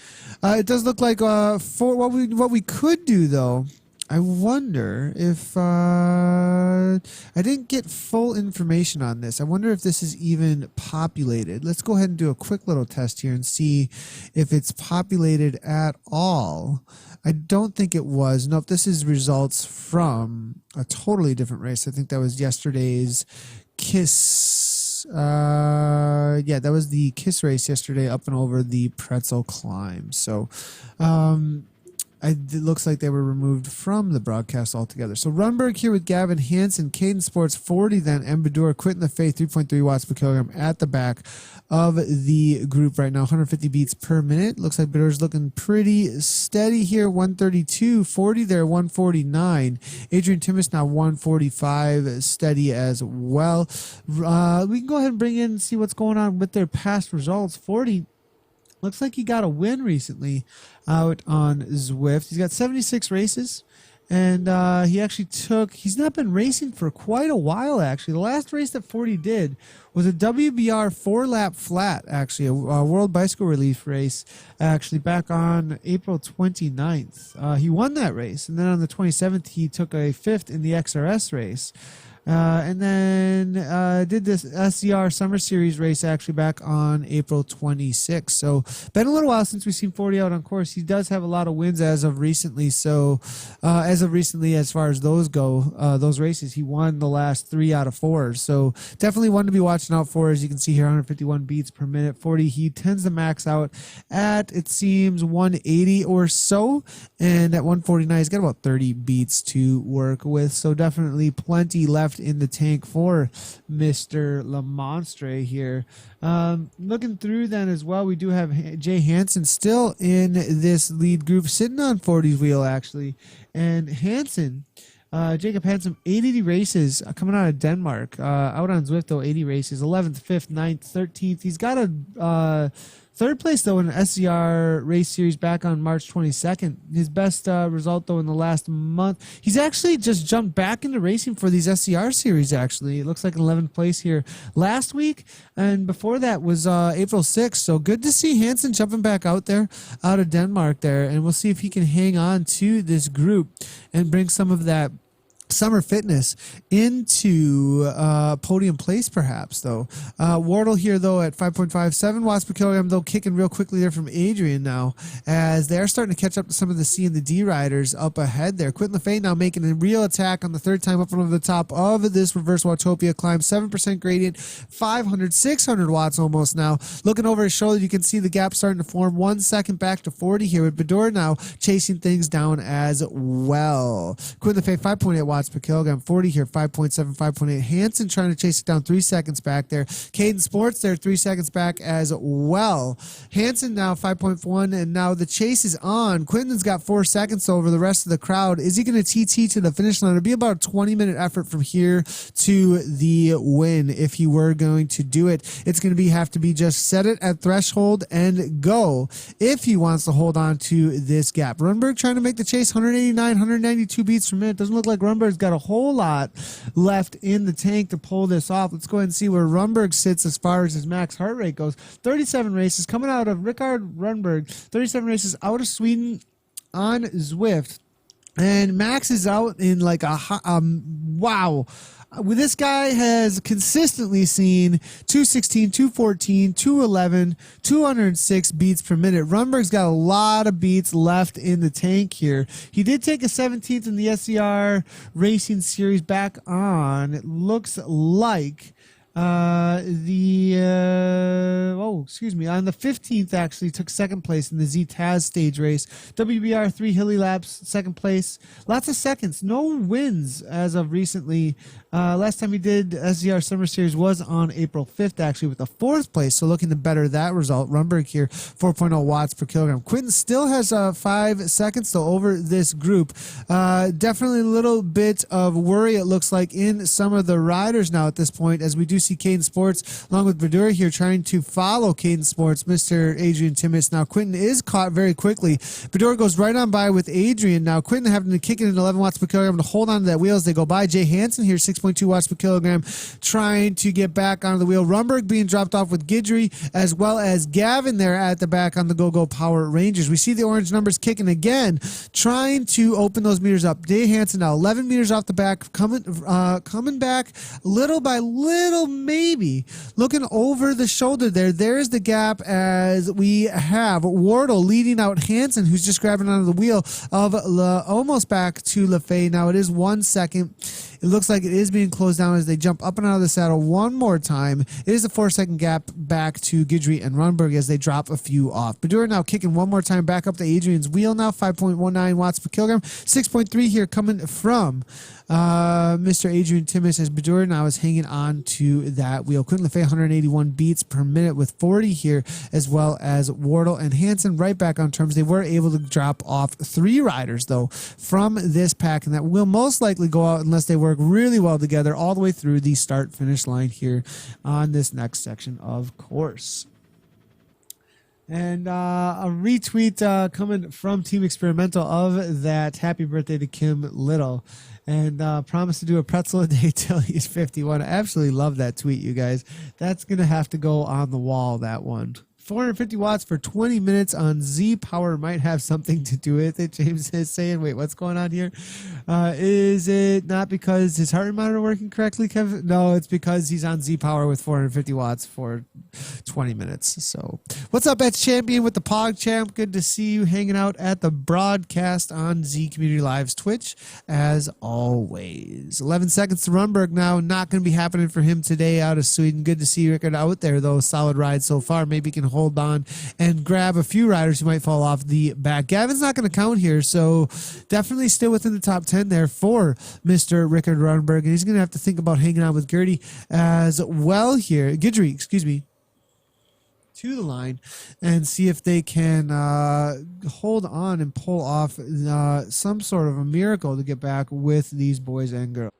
[SPEAKER 3] It does look like for what we could do, though, I wonder if I didn't get full information on this. I wonder if this is even populated. Let's go ahead and do a quick little test here and see if it's populated at all. I don't think it was. Nope, this is results from a totally different race. I think that was yesterday's KISS. Yeah, that was the KISS race yesterday up and over the Pretzel Climb. So it looks like they were removed from the broadcast altogether. So Runberg here with Gavin Hansen, Caden Sports 40, then Embadura, Quentin Lefay 3.3 watts per kilogram at the back of the group right now, 150 beats per minute. Looks like Badura's looking pretty steady here, 132, 40 there, 149. Adrian Timmis now 145, steady as well. We can go ahead and bring in and see what's going on with their past results. 40 looks like he got a win recently out on Zwift. He's got 76 races, and he's not been racing for quite a while, actually. The last race that 40 did was a WBR 4-lap flat, actually, a World Bicycle Relief race, actually, back on April 29th. He won that race, and then on the 27th, he took a 5th in the XRS race. And then did this SZR Summer Series race actually back on April 26th. So been a little while since we've seen 40 out on course. He does have a lot of wins as of recently. So as far as those go, those races, he won the last 3 out of 4. So definitely one to be watching out for. As you can see here, 151 beats per minute. 40, he tends to max out at, it seems, 180 or so. And at 149, he's got about 30 beats to work with. So definitely plenty left in the tank for Mr. Lamonstre here. Looking through then as well, we do have Jay Hansen still in this lead group, sitting on 40's wheel actually. And Hansen, Jacob Hansen, 80 races coming out of Denmark, out on Zwift though, 80 races, 11th, 5th, 9th, 13th. He's got a third place, though, in an SZR race series back on March 22nd. His best result, though, in the last month. He's actually just jumped back into racing for these SZR series, actually. It looks like an 11th place here last week, and before that was April 6th. So good to see Hansen jumping back out there, out of Denmark there, and we'll see if he can hang on to this group and bring some of that summer fitness into podium place, perhaps, though. Wardle here, though, at 5.57 watts per kilogram, though, kicking real quickly there from Adrian now, as they're starting to catch up to some of the C and the D riders up ahead there. Quentin Lefay now making a real attack on the third time up and over the top of this reverse Watopia climb. 7% gradient, 500, 600 watts almost now. Looking over his shoulder, you can see the gap starting to form. 1 second back to 40 here, with Badura now chasing things down as well. Quentin Lefay, 5.8 watts watts per kilogram. 40 here, 5.7, 5.8. Hansen trying to chase it down 3 seconds back there. Caden Sports there 3 seconds back as well. Hansen now 5.1, and now the chase is on. Quinton's got 4 seconds over the rest of the crowd. Is he going to TT to the finish line? It'll be about a 20-minute effort from here to the win. If he were going to do it, it's going to have to be just set it at threshold and go if he wants to hold on to this gap. Runberg trying to make the chase, 189, 192 beats per minute. Doesn't look like Runberg's got a whole lot left in the tank to pull this off. Let's go ahead and see where Runberg sits as far as his max heart rate goes. 37 races coming out of Rickard Runberg, 37 races out of Sweden on Zwift. And Max is out in like a wow. This guy has consistently seen 216, 214, 211, 206 beats per minute. Runberg's got a lot of beats left in the tank here. He did take a 17th in the SZR Racing Series back on. It looks like on the 15th actually took second place in the Z-Taz stage race. WBR 3 Hilly Laps, second place. Lots of seconds, no wins as of recently. Last time he did SZR Summer Series was on April 5th actually with the 4th place, so looking to better that result. Runberg here 4.0 watts per kilogram. Quinton still has 5 seconds though over this group. Definitely a little bit of worry it looks like in some of the riders now at this point, as we do see Caden Sports along with Badura here trying to follow Caden Sports, Mr. Adrian Timmins. Now Quinton is caught very quickly. Badura goes right on by with Adrian. Now Quinton having to kick it in 11 watts per kilogram to hold on to that wheel as they go by. Jay Hansen here 6.2 watts per kilogram trying to get back onto the wheel. Runberg being dropped off with Guidry as well as Gavin there at the back on the Go Power Rangers. We see the orange numbers kicking again, trying to open those meters up. Jay Hansen now 11 meters off the back, coming back little by little, maybe looking over the shoulder there. There's the gap as we have Wardle leading out Hansen, who's just grabbing onto the wheel of almost back to LaFay. Now it is 1 second. It looks like it is being closed down as they jump up and out of the saddle one more time. It is a 4-second gap back to Guidry and Runberg as they drop a few off. Badura now kicking one more time back up to Adrian's wheel now, 5.19 watts per kilogram. 6.3 here coming from Mr. Adrian Timmins as Badura now is hanging on to that wheel. Quinton LaFay 181 beats per minute with 40 here, as well as Wardle and Hansen right back on terms. They were able to drop off 3 riders though from this pack, and that will most likely go out unless they work really well together all the way through the start finish line here on this next section of course. And a retweet coming from Team Experimental of that happy birthday to Kim Little, and promise to do a pretzel a day till he's 51. I absolutely love that tweet, you guys. That's going to have to go on the wall, that one. 450 watts for 20 minutes on Z Power might have something to do with it. James is saying, wait, what's going on here? Is it not because his heart rate monitor working correctly, Kevin? No, it's because he's on Z Power with 450 watts for 20 minutes. So what's up, Eds Champion with the Pog Champ? Good to see you hanging out at the broadcast on Z Community Live's Twitch as always. 11 seconds to Runberg now. Not going to be happening for him today out of Sweden. Good to see Rickard out there though. Solid ride so far. Maybe he can hold on and grab a few riders who might fall off the back. Gavin's not going to count here, so definitely still within the top 10 there for Mr. Rickard Runberg, and he's going to have to think about hanging out with Guidry as well here. Guidry, excuse me, to the line and see if they can hold on and pull off some sort of a miracle to get back with these boys and girls.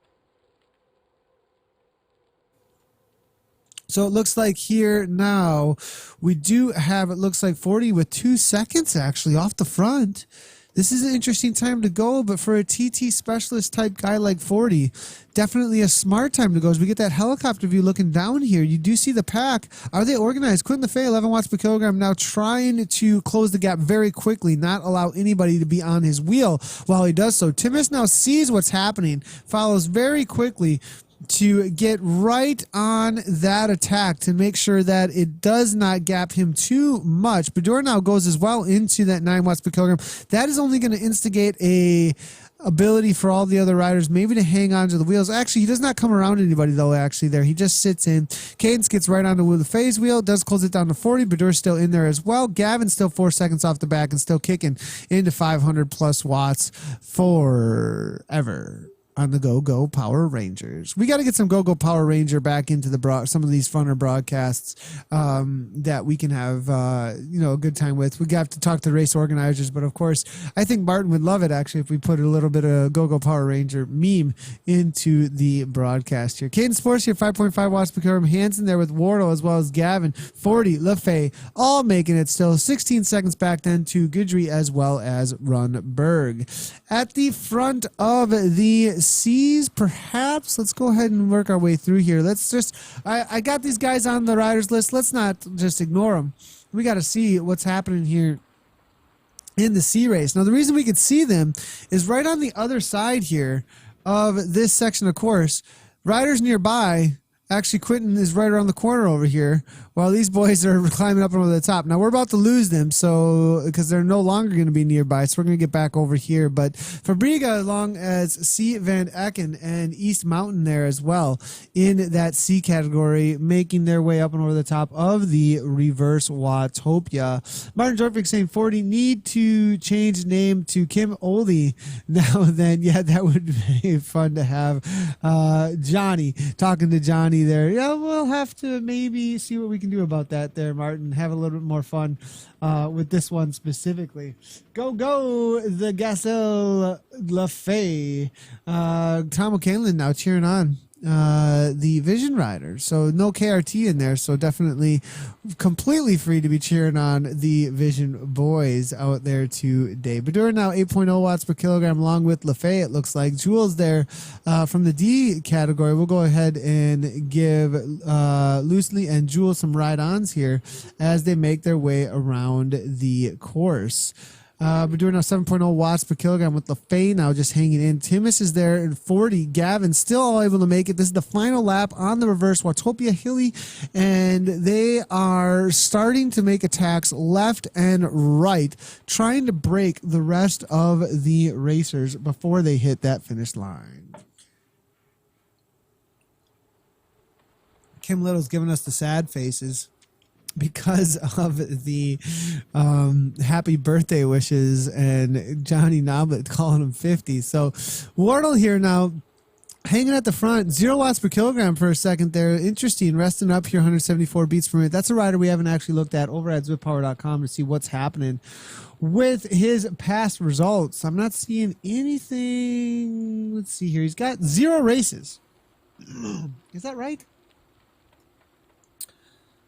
[SPEAKER 3] So it looks like here now we do have, it looks like 40 with 2 seconds actually off the front. This is an interesting time to go, but for a TT specialist type guy like 40, definitely a smart time to go. As we get that helicopter view looking down here, you do see the pack. Are they organized? Quinton LaFay, 11 watts per kilogram, now trying to close the gap very quickly, not allow anybody to be on his wheel while he does so. Timmins now sees what's happening, follows very quickly to get right on that attack to make sure that it does not gap him too much. Badura now goes as well into that 9 watts per kilogram. That is only going to instigate a ability for all the other riders maybe to hang on to the wheels. Actually, he does not come around anybody though actually there. He just sits in. Cadence gets right onto the phase wheel, does close it down to 40. Badura's still in there as well. Gavin's still 4 seconds off the back and still kicking into 500 plus watts forever. on the Go Power Rangers. We got to get some Go Power Ranger back into the some of these funner broadcasts that we can have a good time with. We got to talk to race organizers, but of course, I think Martin would love it actually if we put a little bit of Go Power Ranger meme into the broadcast here. Caden Sports here, 5.5 watts per kilogram. Hansen there with Wardle as well as Gavin, 40, LaFay, all making it still. 16 seconds back then to Guidry as well as Runberg. At the front of the C's, perhaps, let's go ahead and work our way through here. Let's just, I got these guys on the riders list. Let's not just ignore them. We got to see what's happening here in the C race. Now, the reason we could see them is right on the other side here of this section of course. Riders nearby, actually Quentin is right around the corner over here while these boys are climbing up over the top. Now we're about to lose them, so because they're no longer going to be nearby, so we're going to get back over here. But Fabriga along as C. Van Ecken and East Mountain there as well in that C category, making their way up and over the top of the reverse Watopia. Martin Jorvik saying 40 need to change name to Kim Oldie now then. Yeah, that would be fun to have Johnny, talking to Johnny there. Yeah, we'll have to maybe see what we can do about that there, Martin. Have a little bit more fun with this one specifically. Go, the Gazelle LaFay. Tom O'Canlan now cheering on the Vision Riders. So no KRT in there, so definitely completely free to be cheering on the Vision boys out there today. Badura now 8.0 watts per kilogram along with LaFay, it looks like. Jules there from the D category. We'll go ahead and give Loosely and Jules some ride-ons here as they make their way around the course. We're doing our 7.0 watts per kilogram with LaFay now just hanging in. Timus is there in 40. Gavin still all able to make it. This is the final lap on the reverse Watopia Hilly, and they are starting to make attacks left and right, trying to break the rest of the racers before they hit that finish line. Kim Little's giving us the sad faces because of the happy birthday wishes and Johnny Noblet calling him 50. So Wardle here now hanging at the front, 0 watts per kilogram for a second there. Interesting, resting up here, 174 beats per minute. That's a rider we haven't actually looked at over at zwiftpower.com to see what's happening with his past results. I'm not seeing anything. Let's see here. He's got 0 races. Is that right?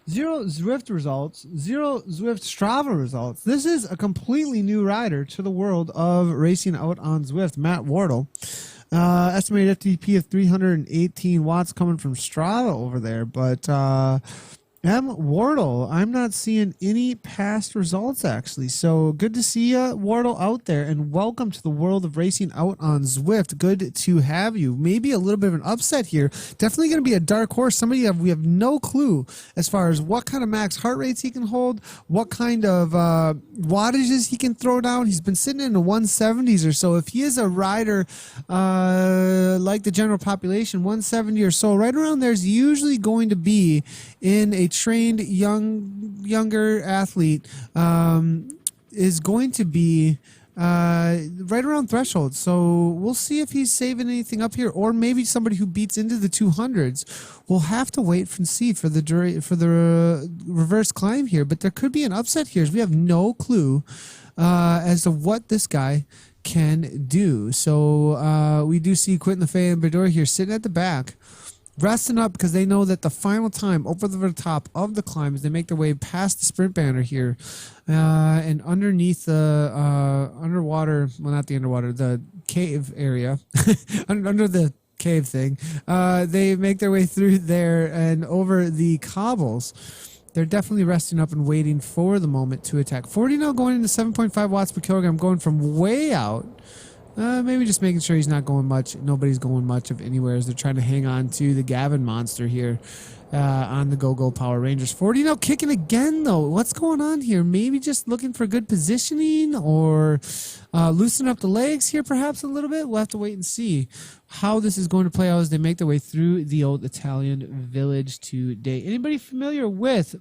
[SPEAKER 3] 0 Zwift results, 0 Zwift Strava results. This is a completely new rider to the world of racing out on Zwift. Matt Wardle. Estimated FTP of 318 watts coming from Strava over there. But Wardle, I'm not seeing any past results actually. So good to see you, Wardle, out there, and welcome to the world of racing out on Zwift. Good to have you. Maybe a little bit of an upset here. Definitely going to be a dark horse. Somebody we have no clue as far as what kind of max heart rates he can hold, what kind of wattages he can throw down. He's been sitting in the 170s or so. If he is a rider like the general population, 170 or so, right around there is usually going to be in a trained younger athlete is going to be right around threshold. So we'll see if he's saving anything up here, or maybe somebody who beats into the 200s. We'll have to wait and see for the reverse climb here, but there could be an upset here. We have no clue as to what this guy can do. So we do see Quentin LaFay and Bador here sitting at the back, resting up because they know that the final time over the top of the climb as they make their way past the sprint banner here and underneath the underwater, well, not the underwater, the cave area, under the cave thing, they make their way through there and over the cobbles. They're definitely resting up and waiting for the moment to attack. 40 now going into 7.5 watts per kilogram, going from way out. Maybe just making sure he's not going much. Nobody's going much of anywhere as they're trying to hang on to the Gavin monster here on the Go Power Rangers. 40 now kicking again, though. What's going on here? Maybe just looking for good positioning or loosen up the legs here perhaps a little bit. We'll have to wait and see how this is going to play out as they make their way through the old Italian village today. Anybody familiar with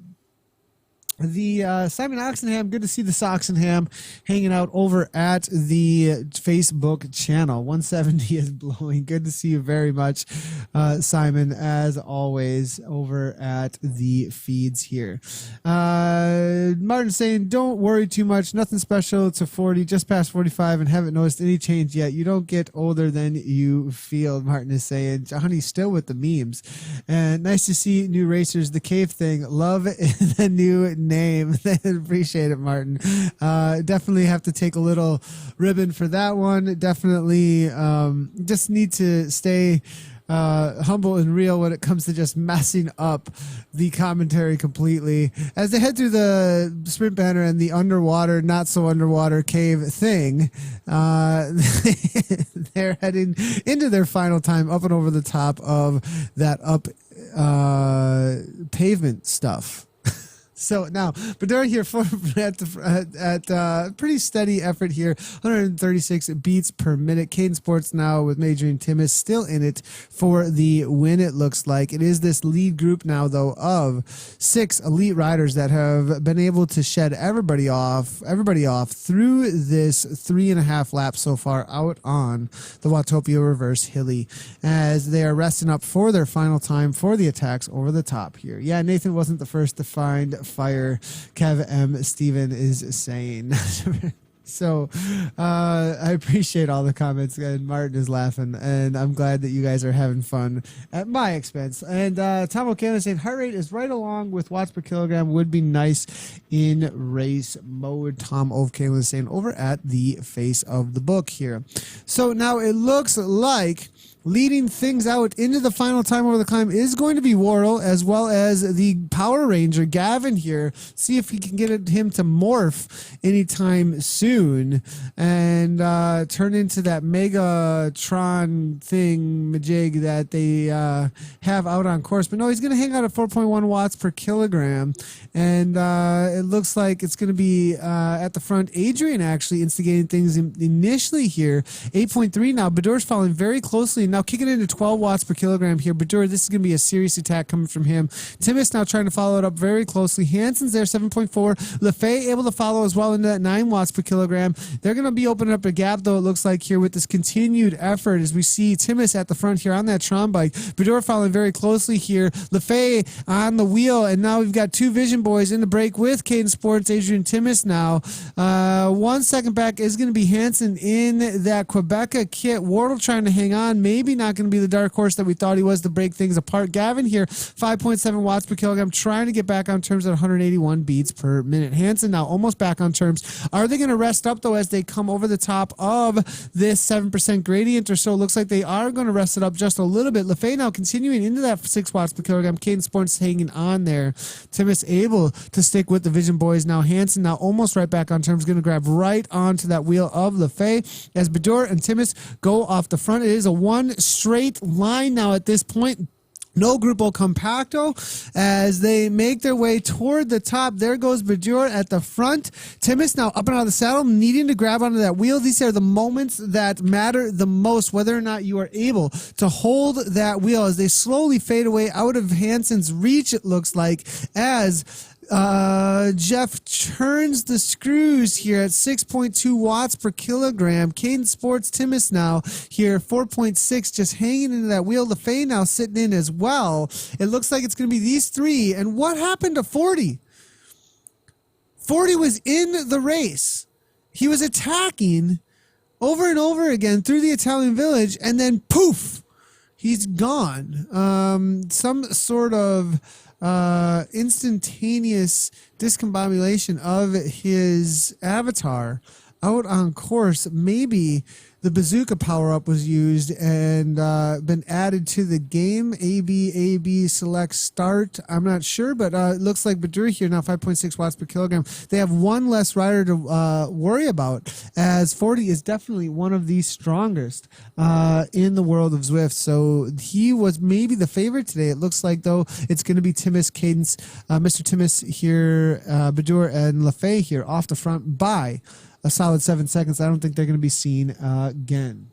[SPEAKER 3] the Simon Oxenham, good to see the Soxenham hanging out over at the Facebook channel. 170 is blowing. Good to see you very much, Simon, as always, over at the feeds here. Martin saying, don't worry too much. Nothing special to 40, just past 45 and haven't noticed any change yet. You don't get older than you feel, Martin is saying. Johnny's still with the memes. And nice to see new racers. The cave thing. Love the new name. Appreciate it, Martin. Definitely have to take a little ribbon for that one. Definitely just need to stay humble and real when it comes to just messing up the commentary completely. As they head through the sprint banner and the underwater, not so underwater cave thing, they're heading into their final time up and over the top of that up pavement stuff. So now, Badur here at pretty steady effort here, 136 beats per minute. Caden Sports now with Major and Timmins still in it for the win, it looks like. It is this lead group now, though, of 6 elite riders that have been able to shed everybody off through this 3.5 laps so far out on the Watopia Reverse Hilly, as they are resting up for their final time for the attacks over the top here. Yeah, Nathan wasn't the first to find fire, Kev M. Steven is saying. So I appreciate all the comments, and Martin is laughing, and I'm glad that you guys are having fun at my expense. And Tom O'Callaghan saying heart rate is right along with watts per kilogram, would be nice in race mode. Tom O'Callaghan is saying over at the face of the book here. So now it looks like leading things out into the final time over the climb is going to be Worrell, as well as the Power Ranger Gavin here. See if he can get him to morph anytime soon and turn into that Megatron thing majig that they have out on course. But no, he's going to hang out at 4.1 watts per kilogram, and it looks like it's going to be at the front. Adrian actually instigating things initially here. 8.3 now. Badur's following very closely. Now kicking into 12 watts per kilogram here. Badur, this is going to be a serious attack coming from him. Timmins now trying to follow it up very closely. Hansen's there, 7.4. LeFay able to follow as well into that 9 watts per kilogram. They're going to be opening up a gap, though, it looks like here with this continued effort as we see Timmins at the front here on that Tron bike. Badur following very closely here. LeFay on the wheel, and now we've got 2 Vision Boys in the break with Caden Sports, Adrian Timmins now. 1 second back is going to be Hansen in that Quebeca kit. Wardle trying to hang on, maybe not going to be the dark horse that we thought he was to break things apart. Gavin here, 5.7 watts per kilogram, trying to get back on terms at 181 beats per minute. Hansen now almost back on terms. Are they going to rest up, though, as they come over the top of this 7% gradient or so? Looks like they are going to rest it up just a little bit. LeFay now continuing into that 6 watts per kilogram. Caden Sports hanging on there. Timmins able to stick with the Vision Boys. Now Hansen now almost right back on terms, going to grab right onto that wheel of LeFay as Badur and Timmins go off the front. It is a one straight line now at this point. No Grupo Compacto as they make their way toward the top. There goes Badur at the front. Timmins now up and out of the saddle, needing to grab onto that wheel. These are the moments that matter the most, whether or not you are able to hold that wheel as they slowly fade away out of Hansen's reach, it looks like, as Jeff turns the screws here at 6.2 watts per kilogram. Caden Sports Timmins now here, 4.6, just hanging into that wheel. LeFay now sitting in as well. It looks like it's going to be these 3. And what happened to 40? 40 was in the race. He was attacking over and over again through the Italian village, and then poof, he's gone. Some sort of instantaneous discombobulation of his avatar out on course. Maybe the bazooka power-up was used and been added to the game. AB select start. I'm not sure, but it looks like Badur here now, 5.6 watts per kilogram. They have one less rider to worry about, as 40 is definitely one of the strongest in the world of Zwift. So he was maybe the favorite today. It looks like, though, it's going to be Timmins, Cadence, Mr. Timmins here, Badur, and LeFay here off the front by a solid 7 seconds. I don't think they're going to be seen again.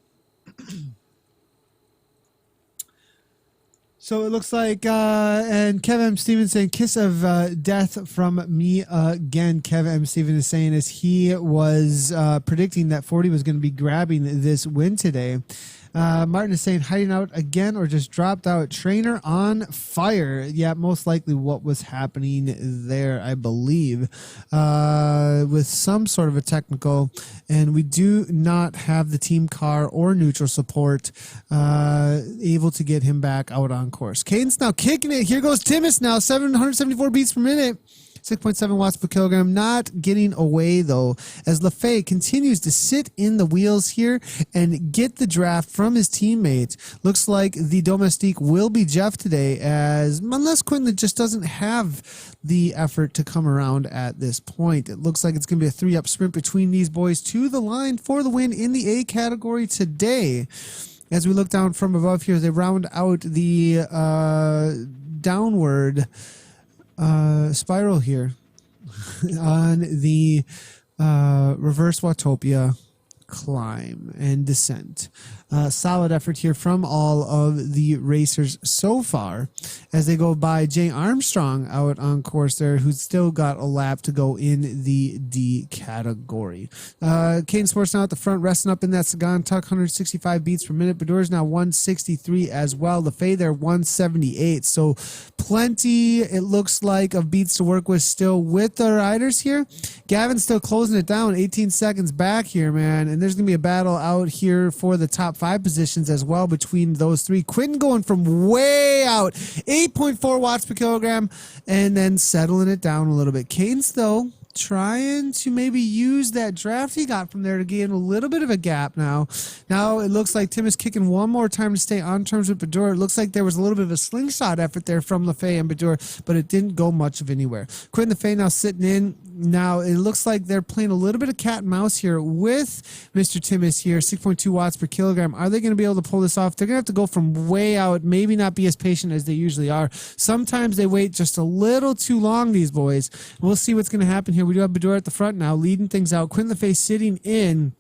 [SPEAKER 3] So it looks like, and Kevin M. Stevens saying, kiss of death from me again. Kevin M. Stevens is saying as he was predicting that 40 was going to be grabbing this win today. Martin is saying hiding out again or just dropped out. Trainer on fire. Yeah, most likely what was happening there, I believe, with some sort of a technical. And we do not have the team car or neutral support able to get him back out on course. Caden's now kicking it. Here goes Timus now, 774 beats per minute. 6.7 watts per kilogram, not getting away though, as LaFay continues to sit in the wheels here and get the draft from his teammates. Looks like the domestique will be Jeff today, as unless Quinlan just doesn't have the effort to come around at this point. It looks like it's going to be a 3-up sprint between these boys to the line for the win in the A category today. As we look down from above here, they round out the downward spiral here on the reverse Watopia climb and descent. Solid effort here from all of the racers so far as they go by Jay Armstrong out on course there, who's still got a lap to go in the D category. Kane Sports now at the front, resting up in that Sagan tuck, 165 beats per minute. Badur's now 163 as well. LaFay there 178. So plenty, it looks like, of beats to work with still with the riders here. Gavin's still closing it down, 18 seconds back here, man. And there's going to be a battle out here for the top 5 positions as well between those three. Quinton going from way out, 8.4 watts per kilogram, and then settling it down a little bit. Cadence, though, trying to maybe use that draft he got from there to gain a little bit of a gap now. Now it looks like Tim is kicking one more time to stay on terms with Badur. It looks like there was a little bit of a slingshot effort there from LaFay and Badur, but it didn't go much of anywhere. Quentin LaFay now sitting in. Now it looks like they're playing a little bit of cat and mouse here with Mr. Timus here, 6.2 watts per kilogram. Are they going to be able to pull this off? They're going to have to go from way out, maybe not be as patient as they usually are. Sometimes they wait just a little too long, these boys. We'll see what's going to happen here. We do have Badur at the front now, leading things out. Quentin LaFay sitting in.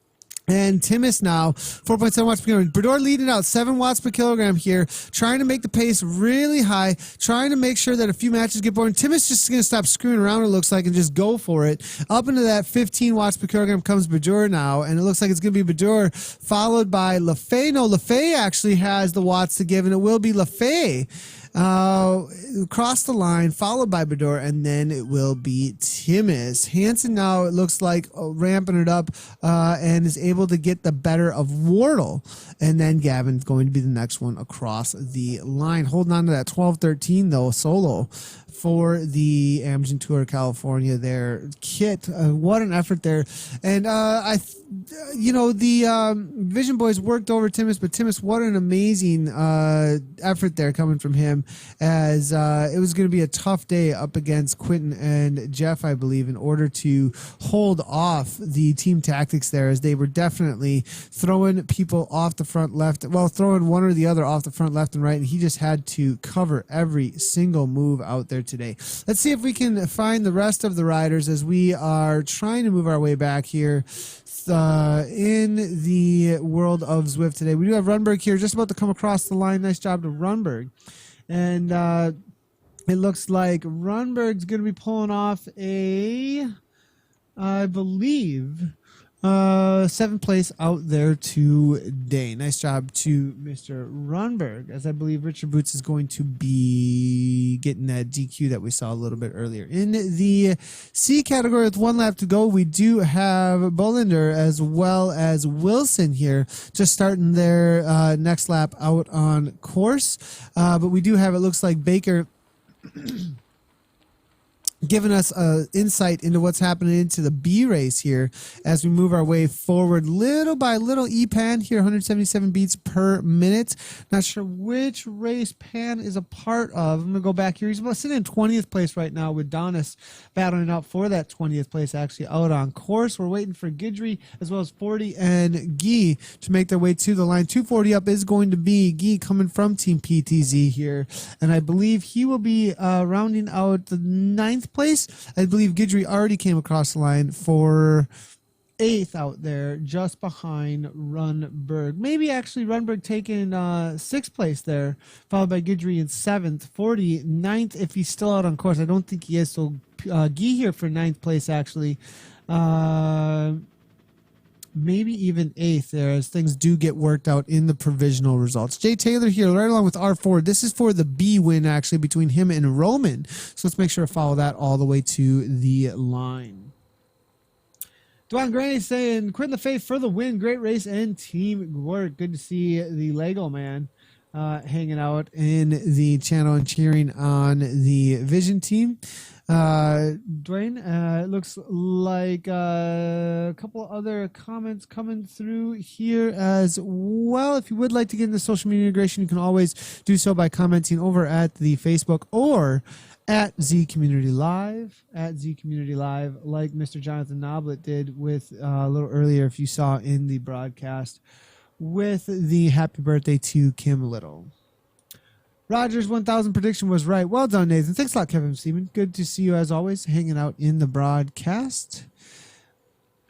[SPEAKER 3] And Timus now, 4.7 watts per kilogram. Bador leading out 7 watts per kilogram here, trying to make the pace really high, trying to make sure that a few matches get boring. Timus just going to stop screwing around, it looks like, and just go for it. Up into that 15 watts per kilogram comes Bador now, and it looks like it's going to be Bador followed by LaFay. No, LaFay actually has the watts to give, and it will be LaFay. Cross the line, followed by Bador, and then it will be Timus. Hansen now, it looks like, ramping it up and is able to get the better of Wardle. And then Gavin's going to be the next one across the line. Holding on to that 12-13, though, solo for the Amgen Tour California there. Kit, what an effort there. And the Vision Boys worked over Timus, but Timus, what an amazing effort there coming from him, as it was going to be a tough day up against Quentin and Jeff, I believe, in order to hold off the team tactics there, as they were definitely throwing people off the front left, well, throwing one or the other off the front left and right, and he just had to cover every single move out there today. Let's see if we can find the rest of the riders as we are trying to move our way back here in the world of Zwift today. We do have Runberg here, just about to come across the line. Nice job to Runberg. And it looks like Runberg's going to be pulling off I believe, 7th place out there today. Nice job to Mr. Runberg, as I believe Richard Boots is going to be getting that DQ that we saw a little bit earlier. In the C category with 1 lap to go, we do have Bolinder as well as Wilson here, just starting their next lap out on course. But we do have, it looks like, Baker giving us insight into what's happening into the B race here as we move our way forward little by little. EPAN here, 177 beats per minute. Not sure which race Pan is a part of. I'm going to go back here. He's sitting in 20th place right now with Donis battling out for that 20th place actually out on course. We're waiting for Guidry as well as 40 and Guy to make their way to the line. 240 up is going to be Guy coming from Team PTZ here, and I believe he will be rounding out the 9th place. I believe Guidry already came across the line for 8th out there, just behind Runberg. Maybe actually Runberg taking 6th place there, followed by Guidry in 7th. 40, 9th if he's still out on course. I don't think he is, so Guy here for 9th place actually. Maybe even 8th there as things do get worked out in the provisional results. Jay Taylor here right along with R4. This is for the B win actually between him and Roman. So let's make sure to follow that all the way to the line. Dwan Gray saying, Quinn LaFave for the win. Great race and team work. Good to see the Lego man hanging out in the channel and cheering on the Vision team. Dwayne, it looks like a couple other comments coming through here as well. If you would like to get into social media integration, you can always do so by commenting over at the Facebook or at Z Community Live, like Mr. Jonathan Noblet did with a little earlier, if you saw in the broadcast, with the happy birthday to Kim Little. Rogers 1000 prediction was right. Well done, Nathan. Thanks a lot, Kevin Seaman. Good to see you as always, hanging out in the broadcast.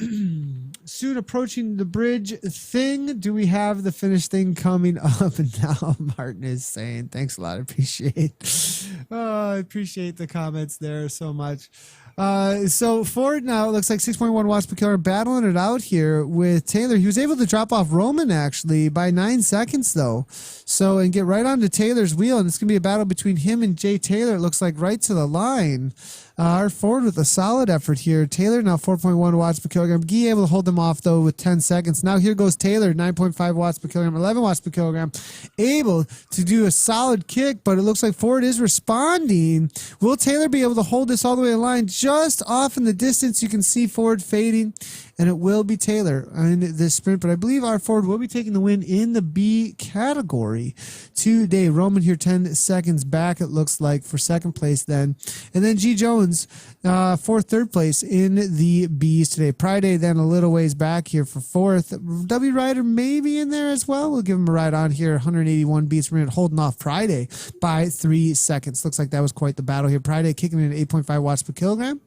[SPEAKER 3] Soon approaching the bridge thing. Do we have the finish thing coming up? And now Martin is saying, thanks a lot. I appreciate the comments there so much. So Ford now, it looks like 6.1 watts per kilogram, battling it out here with Taylor. He was able to drop off Roman actually by 9 seconds though. So, and get right onto Taylor's wheel, and it's going to be a battle between him and Jay Taylor. It looks like right to the line. Our Ford with a solid effort here. Taylor now 4.1 watts per kilogram. Guy able to hold them off though with 10 seconds. Now here goes Taylor, 9.5 watts per kilogram, 11 watts per kilogram. Able to do a solid kick, but it looks like Ford is responding. Will Taylor be able to hold this all the way to the line? Just off in the distance, you can see Ford fading, and it will be Taylor in this sprint. But I believe our Ford will be taking the win in the B category today. Roman here 10 seconds back, it looks like, for second place then. And then G. Jones for third place in the Bs today. Friday then a little ways back here for fourth. W. Ryder maybe in there as well. We'll give him a ride on here. 181 beats per minute, holding off Friday by 3 seconds. Looks like that was quite the battle here. Friday kicking in at 8.5 watts per kilogram.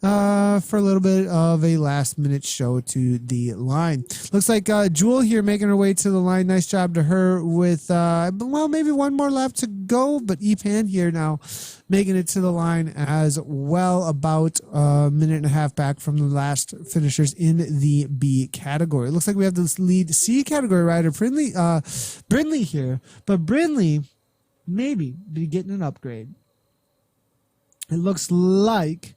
[SPEAKER 3] For a little bit of a last minute show to the line. Looks like Jewel here making her way to the line. Nice job to her with, well, maybe one more lap to go, but Epan here now making it to the line as well, about a minute and a half back from the last finishers in the B category. Looks like we have this lead C category rider, Brindley here, but Brindley maybe be getting an upgrade. It looks like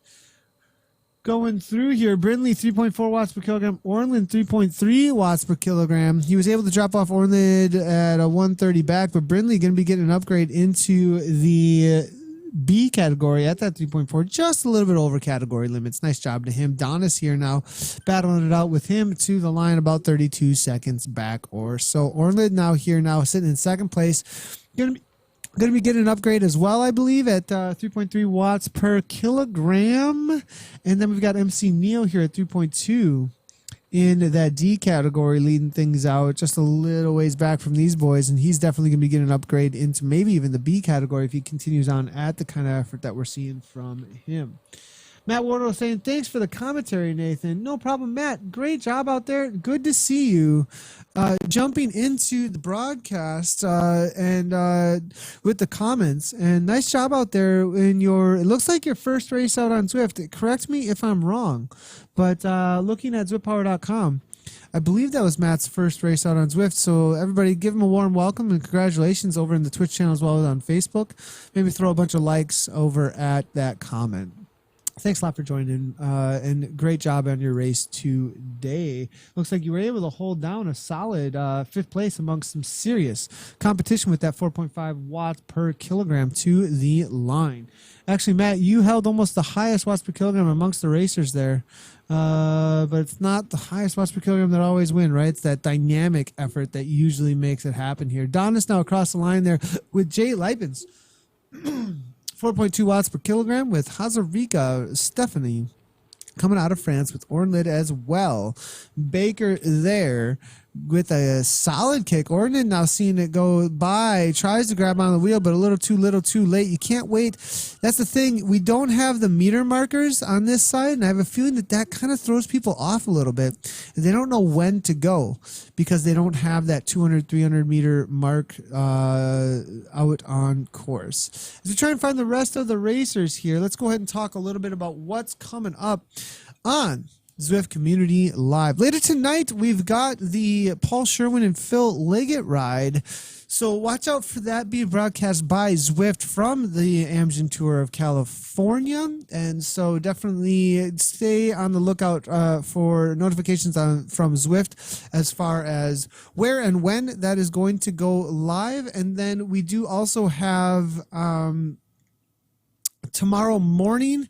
[SPEAKER 3] going through here, Brindley 3.4 watts per kilogram, Orland 3.3 watts per kilogram. He was able to drop off Orland at a 130 back, but Brindley going to be getting an upgrade into the B category at that 3.4, just a little bit over category limits. Nice job to him. Donis here now battling it out with him to the line about 32 seconds back or so. Orland now sitting in second place. Going to be getting an upgrade as well, I believe, at 3.3 watts per kilogram. And then we've got MC Neil here at 3.2 in that D category, leading things out just a little ways back from these boys. And he's definitely going to be getting an upgrade into maybe even the B category if he continues on at the kind of effort that we're seeing from him. Matt Wardle saying, thanks for the commentary, Nathan. No problem, Matt. Great job out there. Good to see you jumping into the broadcast and with the comments. And nice job out there in it looks like your first race out on Zwift. Correct me if I'm wrong, but looking at ZwiftPower.com, I believe that was Matt's first race out on Zwift. So everybody give him a warm welcome and congratulations over in the Twitch channel as well as on Facebook. Maybe throw a bunch of likes over at that comment. Thanks a lot for joining, and great job on your race today. Looks like you were able to hold down a solid fifth place amongst some serious competition with that 4.5 watts per kilogram to the line. Actually, Matt, you held almost the highest watts per kilogram amongst the racers there, but it's not the highest watts per kilogram that always win, right? It's that dynamic effort that usually makes it happen here. Don is now across the line there with Jay Lipens. 4.2 watts per kilogram with Hazarika Stephanie coming out of France with Ornlid as well. Baker there with a solid kick. Ordnance now seeing it go by, tries to grab on the wheel, but a little too late. You can't wait. That's the thing. We don't have the meter markers on this side, and I have a feeling that kind of throws people off a little bit. They don't know when to go because they don't have that 200, 300 meter mark out on course. As we try and find the rest of the racers here, let's go ahead and talk a little bit about what's coming up on Zwift Community Live. Later tonight, we've got the Paul Sherwin and Phil Liggett ride. So watch out for that being broadcast by Zwift from the Amgen Tour of California. And so definitely stay on the lookout for notifications from Zwift as far as where and when that is going to go live. And then we do also have tomorrow morning,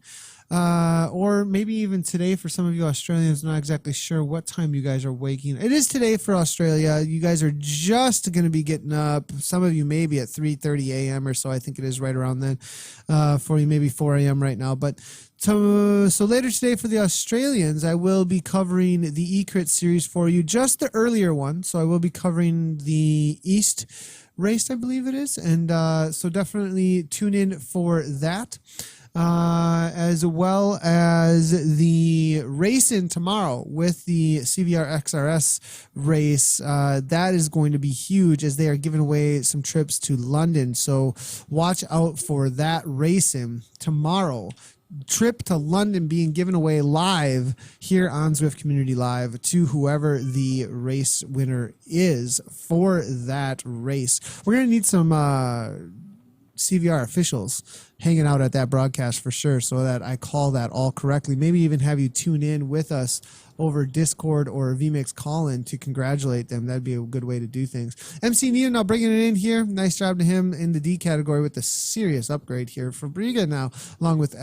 [SPEAKER 3] or maybe even today for some of you Australians. Not exactly sure what time you guys are waking. It is today for Australia. You guys are just going to be getting up. Some of you maybe at 3:30 a.m. or so. I think it is right around then for you, maybe 4 a.m. right now. But so later today for the Australians, I will be covering the eCrit series for you, just the earlier one. So I will be covering the East race, I believe it is. And so definitely tune in for that. As well as the race-in tomorrow with the CVR XRS race. That is going to be huge as they are giving away some trips to London. So watch out for that race-in tomorrow. Trip to London being given away live here on Zwift Community Live to whoever the race winner is for that race. We're going to need some CVR officials hanging out at that broadcast for sure, so that I call that all correctly. Maybe even have you tune in with us over Discord or VMix call-in to congratulate them. That'd be a good way to do things. MC Nita now bringing it in here. Nice job to him in the D category with the serious upgrade here. Fabriga now, along with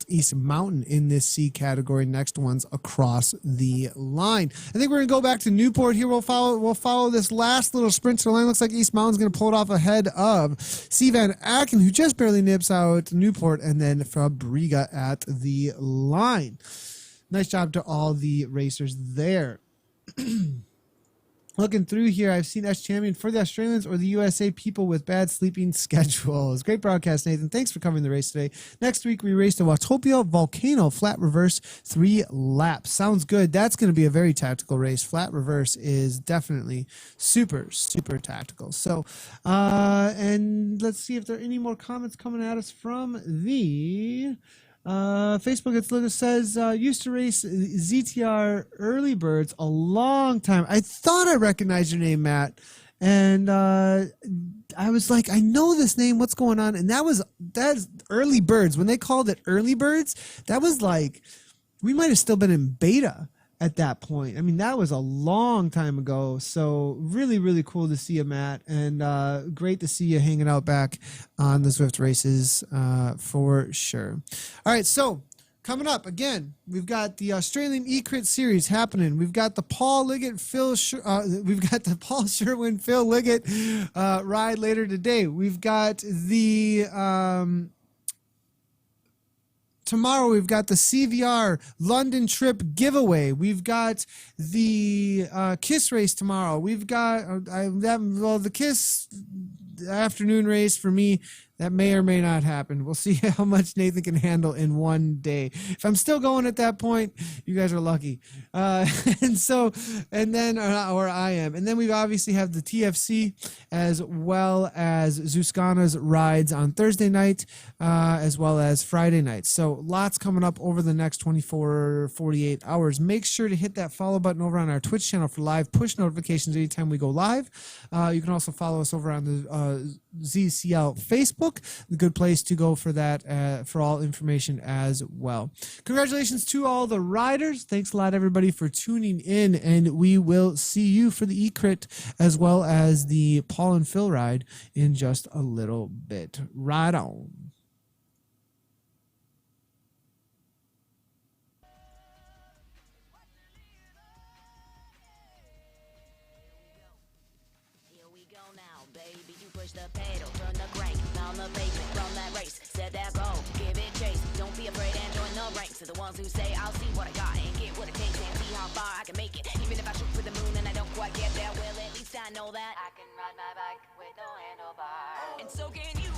[SPEAKER 3] East Mountain in this C category. Next ones across the line. I think we're going to go back to Newport here. We'll follow this last little sprint to the line. Looks like East Mountain's going to pull it off ahead of C. Van Aken, who just barely nips out Newport, and then Fabriga at the line. Nice job to all the racers there. Looking through here, I've seen S Champion for the Australians or the USA people with bad sleeping schedules. Great broadcast, Nathan. Thanks for covering the race today. Next week, we race the Watopia Volcano Flat Reverse 3 laps. Sounds good. That's going to be a very tactical race. Flat Reverse is definitely super, super tactical. So, and let's see if there are any more comments coming at us from the Facebook. It says used to race ZTR early birds a long time. I thought I recognized your name, Matt, and I was like, I know this name. What's going on? And that's early birds. When they called it early birds, that was like we might have still been in beta at that point. I mean, that was a long time ago. So really, really cool to see you, Matt, and great to see you hanging out back on the Zwift races for sure. All right, so coming up again, we've got the Australian eCrit series happening. We've got the Paul Liggett, we've got the Paul Sherwin, Phil Liggett ride later today. We've got the tomorrow we've got the CVR London trip giveaway. We've got the KISS race tomorrow. We've got the KISS afternoon race for me. That may or may not happen. We'll see how much Nathan can handle in one day. If I'm still going at that point, you guys are lucky. Or I am. And then we obviously have the TFC as well as Zuskana's rides on Thursday night, as well as Friday night. So lots coming up over the next 24, 48 hours. Make sure to hit that follow button over on our Twitch channel for live push notifications anytime we go live. You can also follow us over on the ZCL Facebook. A good place to go for that, for all information as well. Congratulations to all the riders. Thanks a lot, everybody, for tuning in, and we will see you for the eCrit as well as the Paul and Phil ride in just a little bit. Right on.
[SPEAKER 2] Here we go now, baby. You push the pedal, turn the crank, on the pavement, run that race, set that goal, give it chase. Don't be afraid and join the ranks of the
[SPEAKER 1] ones who say I'll see what I got and get what it takes and see how far I can make it. Even if I shoot for the moon and I don't quite get there, well, at least I know that
[SPEAKER 2] I can ride my bike with no handlebars.
[SPEAKER 1] and so can you.